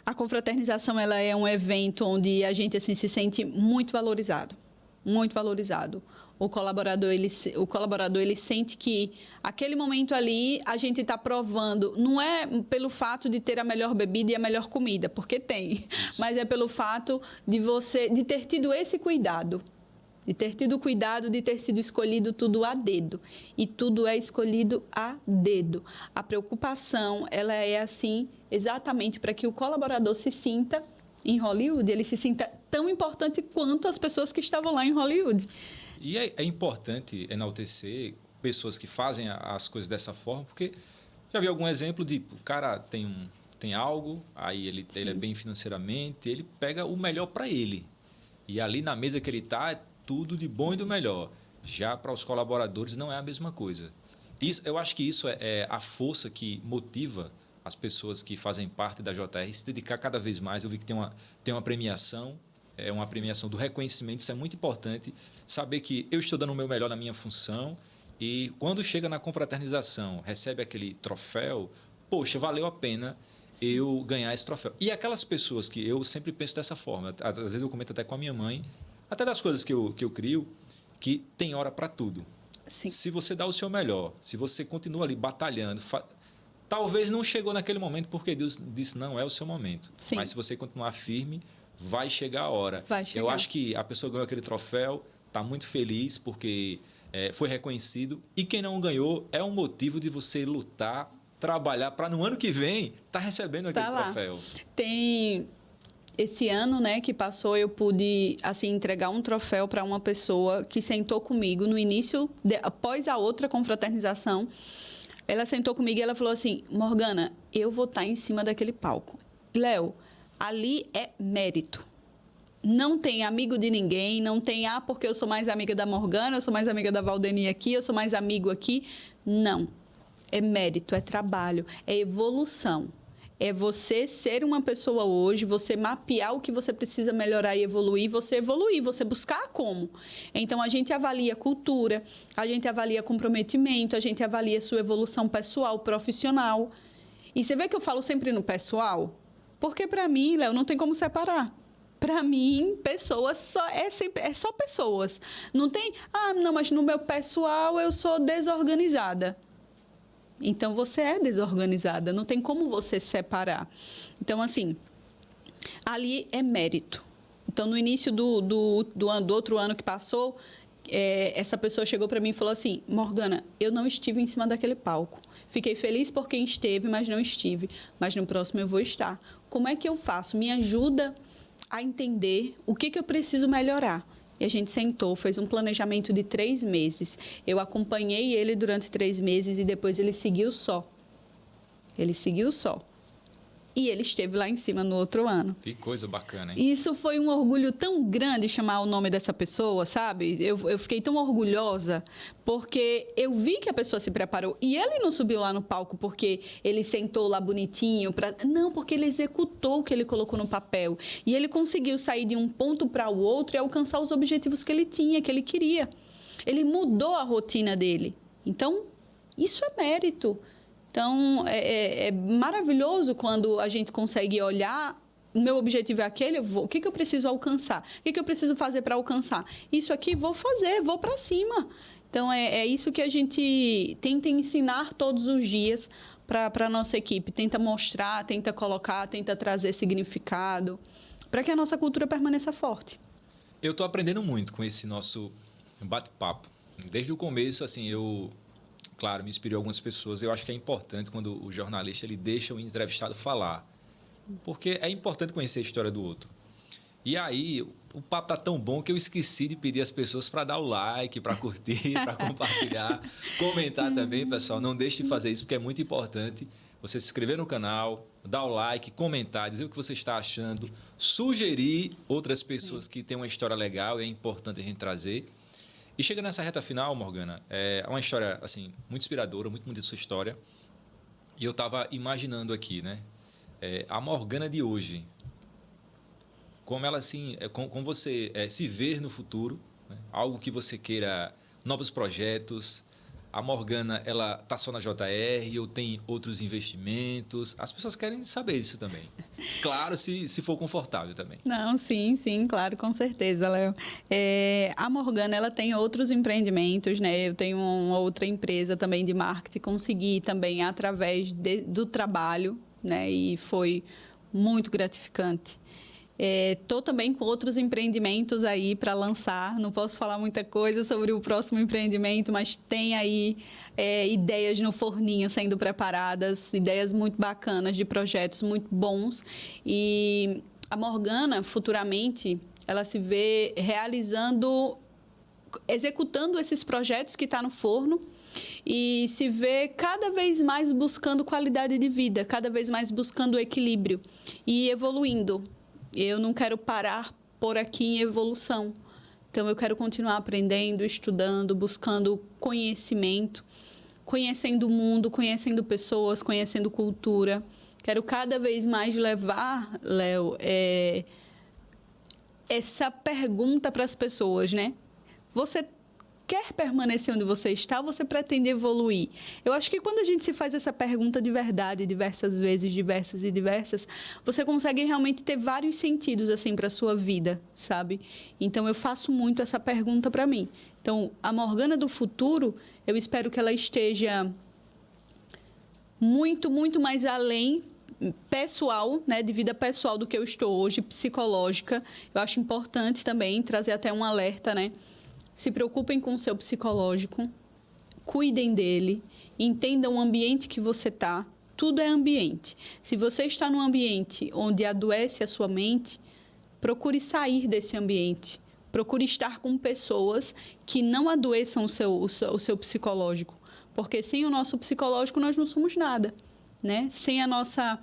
Speaker 2: a confraternização ela é um evento onde a gente assim, se sente muito valorizado, muito valorizado. O colaborador ele sente que aquele momento ali a gente está provando, não é pelo fato de ter a melhor bebida e a melhor comida, porque tem, mas é pelo fato de ter tido esse cuidado, de ter tido cuidado, de ter sido escolhido tudo a dedo. E tudo é escolhido a dedo. A preocupação, ela é assim, exatamente para que o colaborador se sinta em Hollywood, ele se sinta tão importante quanto as pessoas que estavam lá em Hollywood.
Speaker 1: E é importante enaltecer pessoas que fazem as coisas dessa forma, porque já vi algum exemplo de o cara tem algo, aí ele é bem financeiramente, ele pega o melhor para ele. E ali na mesa que ele está, é tudo de bom e do melhor. Já para os colaboradores não é a mesma coisa. Eu acho que isso é a força que motiva as pessoas que fazem parte da JR se dedicar cada vez mais. Eu vi que tem uma premiação, uma premiação do reconhecimento, isso é muito importante. Saber que eu estou dando o meu melhor na minha função e quando chega na confraternização, recebe aquele troféu, poxa, valeu a pena eu ganhar esse troféu. E aquelas pessoas que eu sempre penso dessa forma, às vezes eu comento até com a minha mãe, até das coisas que eu crio, que tem hora para tudo.
Speaker 2: Sim.
Speaker 1: Se você dá o seu melhor, se você continua ali batalhando, talvez não chegou naquele momento porque Deus disse não é o seu momento.
Speaker 2: Sim.
Speaker 1: Mas se você continuar firme, vai chegar a hora.
Speaker 2: Vai chegar.
Speaker 1: Eu acho que a pessoa ganhou aquele troféu, está muito feliz porque foi reconhecido. E quem não ganhou é um motivo de você lutar, trabalhar para no ano que vem estar recebendo aquele troféu.
Speaker 2: Tem esse ano, né, que passou, eu pude assim entregar um troféu para uma pessoa que sentou comigo no início, após a outra confraternização. Ela sentou comigo e ela falou assim: Morgana, eu vou estar em cima daquele palco. Léo, ali é mérito. Não tem amigo de ninguém, não tem, porque eu sou mais amiga da Morgana, eu sou mais amiga da Valdeni aqui, eu sou mais amigo aqui. Não. É mérito, é trabalho, é evolução. É você ser uma pessoa hoje, você mapear o que você precisa melhorar e evoluir, você buscar como. Então, a gente avalia cultura, a gente avalia comprometimento, a gente avalia sua evolução pessoal, profissional. E você vê que eu falo sempre no pessoal? Porque, para mim, Léo, não tem como separar. Para mim, pessoas é só pessoas. Não tem, não, mas no meu pessoal eu sou desorganizada. Então, você é desorganizada, não tem como você separar. Então, assim, ali é mérito. Então, no início do outro ano que passou, essa pessoa chegou para mim e falou assim: Morgana, eu não estive em cima daquele palco. Fiquei feliz por quem esteve, mas não estive. Mas no próximo eu vou estar. Como é que eu faço? Me ajuda a entender o que eu preciso melhorar. E a gente sentou, fez um planejamento de 3 meses. Eu acompanhei ele durante 3 meses e depois ele seguiu só. Ele seguiu só. E ele esteve lá em cima no outro ano.
Speaker 1: Que coisa bacana, hein?
Speaker 2: Isso foi um orgulho tão grande chamar o nome dessa pessoa, sabe? Eu fiquei tão orgulhosa porque eu vi que a pessoa se preparou. E ele não subiu lá no palco porque ele sentou lá bonitinho. Não, porque ele executou o que ele colocou no papel. E ele conseguiu sair de um ponto para o outro e alcançar os objetivos que ele tinha, que ele queria. Ele mudou a rotina dele. Então, isso é mérito. Então, é maravilhoso quando a gente consegue olhar, o meu objetivo é aquele, o que eu preciso alcançar? O que eu preciso fazer para alcançar? Isso aqui vou fazer, vou para cima. Então, é isso que a gente tenta ensinar todos os dias para a nossa equipe. Tenta mostrar, tenta colocar, tenta trazer significado, para que a nossa cultura permaneça forte.
Speaker 1: Eu estou aprendendo muito com esse nosso bate-papo. Desde o começo, assim, eu claro, me inspirou algumas pessoas. Eu acho que é importante quando o jornalista ele deixa o entrevistado falar. Sim. Porque é importante conhecer a história do outro. E aí, o papo tá tão bom que eu esqueci de pedir às pessoas para dar o like, para curtir, para compartilhar, comentar também, pessoal. Não deixe de fazer isso, porque é muito importante você se inscrever no canal, dar o like, comentar, dizer o que você está achando, sugerir outras pessoas que têm uma história legal e é importante a gente trazer. E chega nessa reta final, Morgana, é uma história assim, muito inspiradora, muito bonita a sua história. E eu estava imaginando aqui, né? A Morgana de hoje, como ela assim, como você se ver no futuro, né? Algo que você queira, novos projetos. A Morgana, ela está só na JR ou tem outros investimentos? As pessoas querem saber isso também. Claro, se for confortável também.
Speaker 2: Não, sim, claro, com certeza, Léo. A Morgana, ela tem outros empreendimentos, né? Eu tenho uma outra empresa também de marketing, consegui também através do trabalho, né? E foi muito gratificante. Estou também com outros empreendimentos aí para lançar. Não posso falar muita coisa sobre o próximo empreendimento, mas tem aí ideias no forninho sendo preparadas, ideias muito bacanas de projetos muito bons. E a Morgana, futuramente, ela se vê executando esses projetos que está no forno e se vê cada vez mais buscando qualidade de vida, cada vez mais buscando equilíbrio e evoluindo. Eu não quero parar por aqui em evolução. Então, eu quero continuar aprendendo, estudando, buscando conhecimento, conhecendo o mundo, conhecendo pessoas, conhecendo cultura. Quero cada vez mais levar, Léo, essa pergunta para as pessoas, né? Você quer permanecer onde você está ou você pretende evoluir? Eu acho que quando a gente se faz essa pergunta de verdade, diversas vezes, diversas, você consegue realmente ter vários sentidos assim para a sua vida, sabe? Então, eu faço muito essa pergunta para mim. Então, a Morgana do futuro, eu espero que ela esteja muito, muito mais além pessoal, né, de vida pessoal do que eu estou hoje, psicológica. Eu acho importante também trazer até um alerta, né? Se preocupem com o seu psicológico, cuidem dele, entendam o ambiente que você está. Tudo é ambiente. Se você está num ambiente onde adoece a sua mente, procure sair desse ambiente. Procure estar com pessoas que não adoeçam o seu psicológico. Porque sem o nosso psicológico, nós não somos nada, né? Sem a nossa...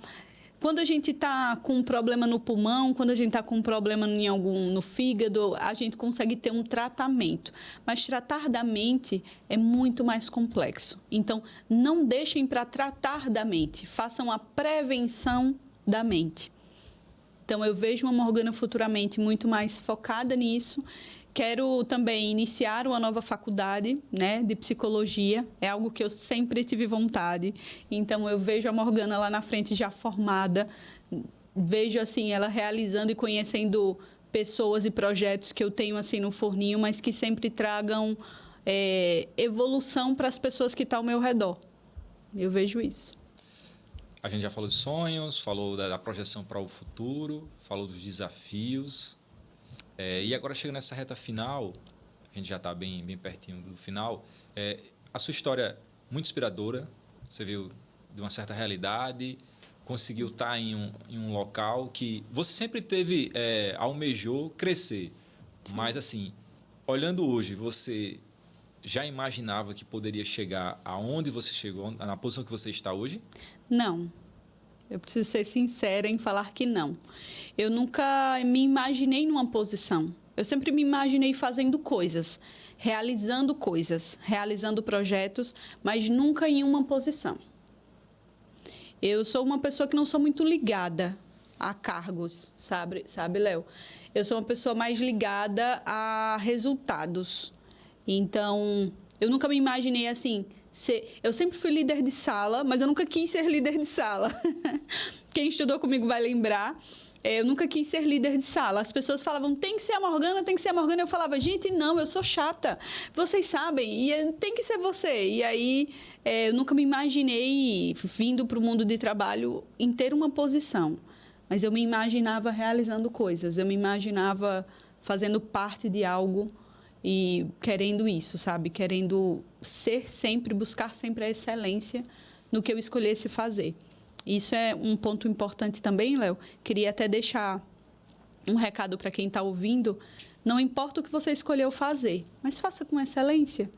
Speaker 2: Quando a gente está com um problema no pulmão, quando a gente está com um problema no fígado, a gente consegue ter um tratamento. Mas tratar da mente é muito mais complexo. Então, não deixem para tratar da mente. Façam a prevenção da mente. Então, eu vejo uma Morgana futuramente muito mais focada nisso. Quero também iniciar uma nova faculdade, né, de psicologia. É algo que eu sempre tive vontade. Então, eu vejo a Morgana lá na frente já formada. Vejo, assim, ela realizando e conhecendo pessoas e projetos que eu tenho, assim, no forninho, mas que sempre tragam evolução para as pessoas que estão ao meu redor. Eu vejo isso.
Speaker 1: A gente já falou de sonhos, falou da projeção para o futuro, falou dos desafios. E agora, chegando nessa reta final, a gente já está bem pertinho do final, a sua história muito inspiradora, você viu de uma certa realidade, conseguiu estar em um local que você sempre teve, almejou crescer. Sim. Mas, assim, olhando hoje, você já imaginava que poderia chegar aonde você chegou, na posição que você está hoje?
Speaker 2: Não. Eu preciso ser sincera em falar que não. Eu nunca me imaginei numa posição. Eu sempre me imaginei fazendo coisas, realizando projetos, mas nunca em uma posição. Eu sou uma pessoa que não sou muito ligada a cargos, sabe, Léo? Eu sou uma pessoa mais ligada a resultados. Então, eu nunca me imaginei assim... Eu sempre fui líder de sala, mas eu nunca quis ser líder de sala. Quem estudou comigo vai lembrar. Eu nunca quis ser líder de sala. As pessoas falavam, tem que ser a Morgana, tem que ser a Morgana. Eu falava, gente, não, eu sou chata. Vocês sabem, e tem que ser você. E aí, eu nunca me imaginei vindo para o mundo de trabalho em ter uma posição. Mas eu me imaginava realizando coisas. Eu me imaginava fazendo parte de algo. e querendo isso, sabe? Querendo buscar sempre a excelência no que eu escolhesse fazer. Isso é um ponto importante também, Léo. Queria até deixar um recado para quem está ouvindo. Não importa o que você escolheu fazer, mas faça com excelência.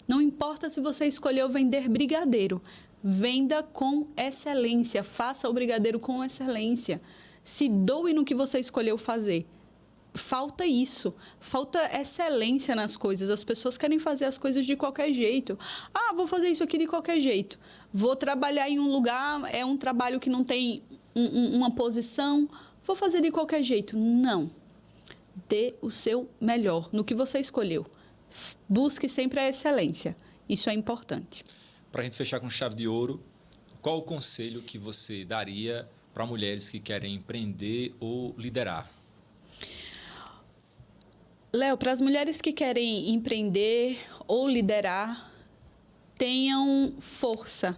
Speaker 2: Não importa se você escolheu vender brigadeiro. Venda com excelência. Faça o brigadeiro com excelência. Se doe no que você escolheu fazer. Falta isso, falta excelência nas coisas. As pessoas querem fazer as coisas de qualquer jeito. Ah, vou fazer isso aqui de qualquer jeito. Vou trabalhar em um lugar, é um trabalho que não tem uma posição, vou fazer de qualquer jeito. Não. Dê o seu melhor no que você escolheu. Busque sempre a excelência. Isso é importante.
Speaker 1: Para a gente fechar com chave de ouro, qual o conselho que você daria para mulheres que querem empreender ou liderar?
Speaker 2: Léo, para as mulheres que querem empreender ou liderar, tenham força.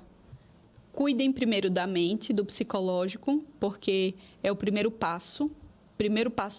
Speaker 2: Cuidem primeiro da mente, do psicológico, porque é o primeiro passo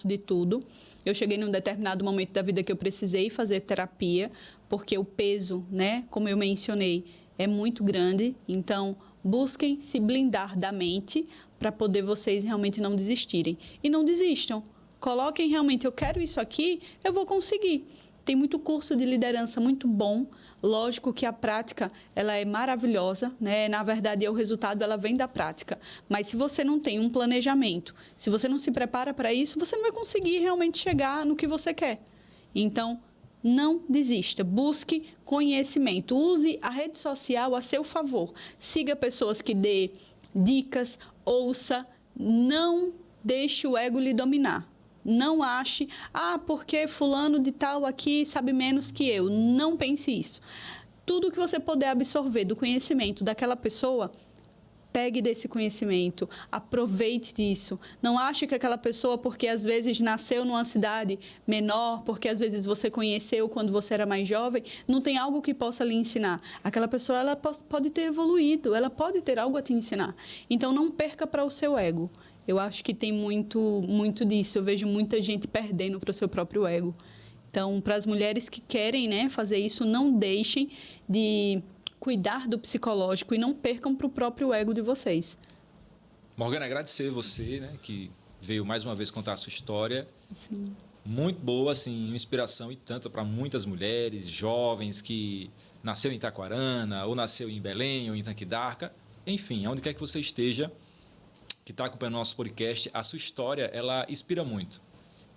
Speaker 2: de tudo. Eu cheguei num determinado momento da vida que eu precisei fazer terapia, porque o peso, né, como eu mencionei, é muito grande. Então, busquem se blindar da mente para poder vocês realmente não desistirem. E não desistam. Coloquem realmente, eu quero isso aqui, eu vou conseguir. Tem muito curso de liderança muito bom. Lógico que a prática ela é maravilhosa, né? Na verdade, o resultado ela vem da prática. Mas se você não tem um planejamento, se você não se prepara para isso, você não vai conseguir realmente chegar no que você quer. Então, não desista. Busque conhecimento. Use a rede social a seu favor. Siga pessoas que dê dicas, ouça. Não deixe o ego lhe dominar. Não ache, porque fulano de tal aqui sabe menos que eu. Não pense isso. Tudo que você puder absorver do conhecimento daquela pessoa, pegue desse conhecimento, aproveite disso. Não ache que aquela pessoa, porque às vezes nasceu numa cidade menor, porque às vezes você conheceu quando você era mais jovem, não tem algo que possa lhe ensinar. Aquela pessoa ela pode ter evoluído, ela pode ter algo a te ensinar. Então, não perca para o seu ego. Eu acho que tem muito disso. Eu vejo muita gente perdendo para o seu próprio ego. Então, para as mulheres que querem, né, fazer isso, não deixem de cuidar do psicológico e não percam para o próprio ego de vocês.
Speaker 1: Morgana, agradecer você, né, que veio mais uma vez contar a sua história.
Speaker 2: Sim.
Speaker 1: Muito boa, assim, inspiração e tanto para muitas mulheres, jovens que nasceu em Itaquarana, ou nasceu em Belém, ou em Tanquidarca. Enfim, onde quer que você esteja, que está acompanhando o nosso podcast, a sua história, ela inspira muito.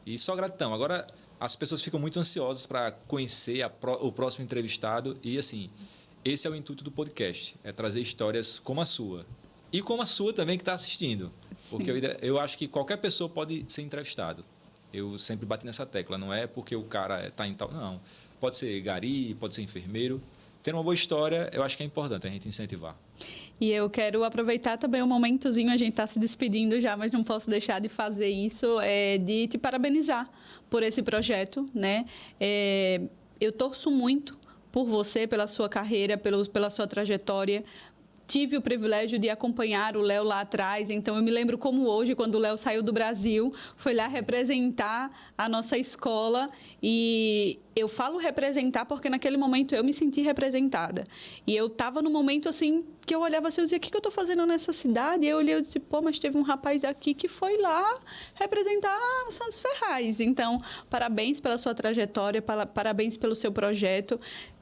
Speaker 1: E só gratidão. Agora, as pessoas ficam muito ansiosas para conhecer o próximo entrevistado e, assim, esse é o intuito do podcast, é trazer histórias como a sua. E como a sua também que está assistindo.
Speaker 2: Sim.
Speaker 1: Porque eu acho que qualquer pessoa pode ser entrevistado. Eu sempre bati nessa tecla. Não é porque o cara está em tal... Não. Pode ser gari, pode ser enfermeiro. Ter uma boa história, eu acho que é importante a gente incentivar.
Speaker 2: E eu quero aproveitar também um momentozinho, a gente está se despedindo já, mas não posso deixar de fazer isso, de te parabenizar por esse projeto, né? Eu torço muito por você, pela sua carreira, pela sua trajetória. Tive o privilégio de acompanhar o Léo lá atrás, então eu me lembro como hoje, quando o Léo saiu do Brasil, foi lá representar a nossa escola e eu falo representar porque naquele momento eu me senti representada. E eu estava no momento assim, que eu olhava assim, eu dizia, o que eu estou fazendo nessa cidade? E eu olhei e disse, mas teve um rapaz daqui que foi lá representar o Santos Ferraz. Então, parabéns pela sua trajetória, parabéns pelo seu projeto.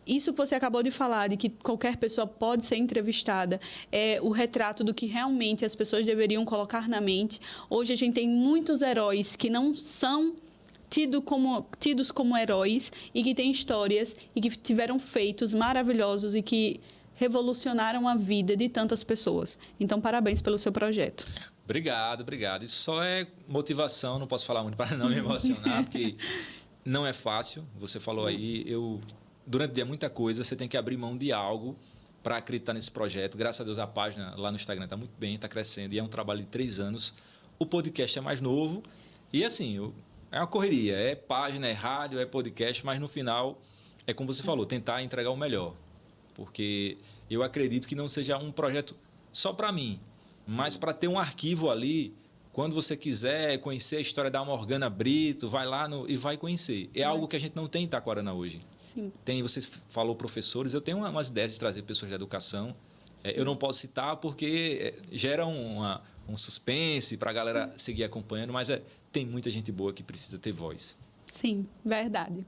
Speaker 2: Isso que você acabou de falar, de que qualquer pessoa pode ser entrevistada, é o retrato do que realmente as pessoas deveriam colocar na mente. Hoje a gente tem muitos heróis que não são tidos como heróis e que têm histórias e que tiveram feitos maravilhosos e que revolucionaram a vida de tantas pessoas. Então, parabéns pelo seu projeto.
Speaker 1: Obrigado. Isso só é motivação, não posso falar muito para não me emocionar, porque não é fácil. Você falou aí, durante o dia muita coisa, você tem que abrir mão de algo para acreditar nesse projeto. Graças a Deus a página lá no Instagram está muito bem, está crescendo e é um trabalho de 3 anos. O podcast é mais novo e assim, é uma correria, é página, é rádio, é podcast, mas no final é como você falou, tentar entregar o melhor. Porque eu acredito que não seja um projeto só para mim, mas para ter um arquivo ali Quando você quiser conhecer a história da Morgana Brito, vai lá e vai conhecer. É algo que a gente não tem em Itaquarana hoje.
Speaker 2: Sim.
Speaker 1: Você falou professores, eu tenho umas ideias de trazer pessoas de educação. Eu não posso citar porque gera um suspense para a galera seguir acompanhando, mas tem muita gente boa que precisa ter voz.
Speaker 2: Sim, verdade.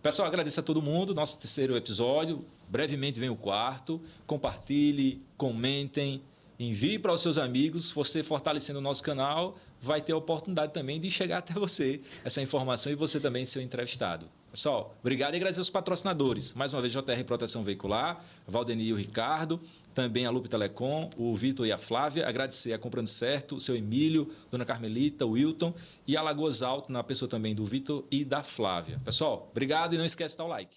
Speaker 1: Pessoal, agradeço a todo mundo. Nosso terceiro episódio. Brevemente vem o quarto. Compartilhe, comentem, envie para os seus amigos. Você fortalecendo o nosso canal, vai ter a oportunidade também de chegar até você essa informação e você também ser entrevistado. Pessoal, obrigado e agradecer aos patrocinadores. Mais uma vez, JR Proteção Veicular, Valdenir e o Ricardo, também a Lupe Telecom, o Vitor e a Flávia. Agradecer a Comprando Certo, o seu Emílio, Dona Carmelita, o Wilton e a Lagoas Alto, na pessoa também do Vitor e da Flávia. Pessoal, obrigado e não esquece de dar o like.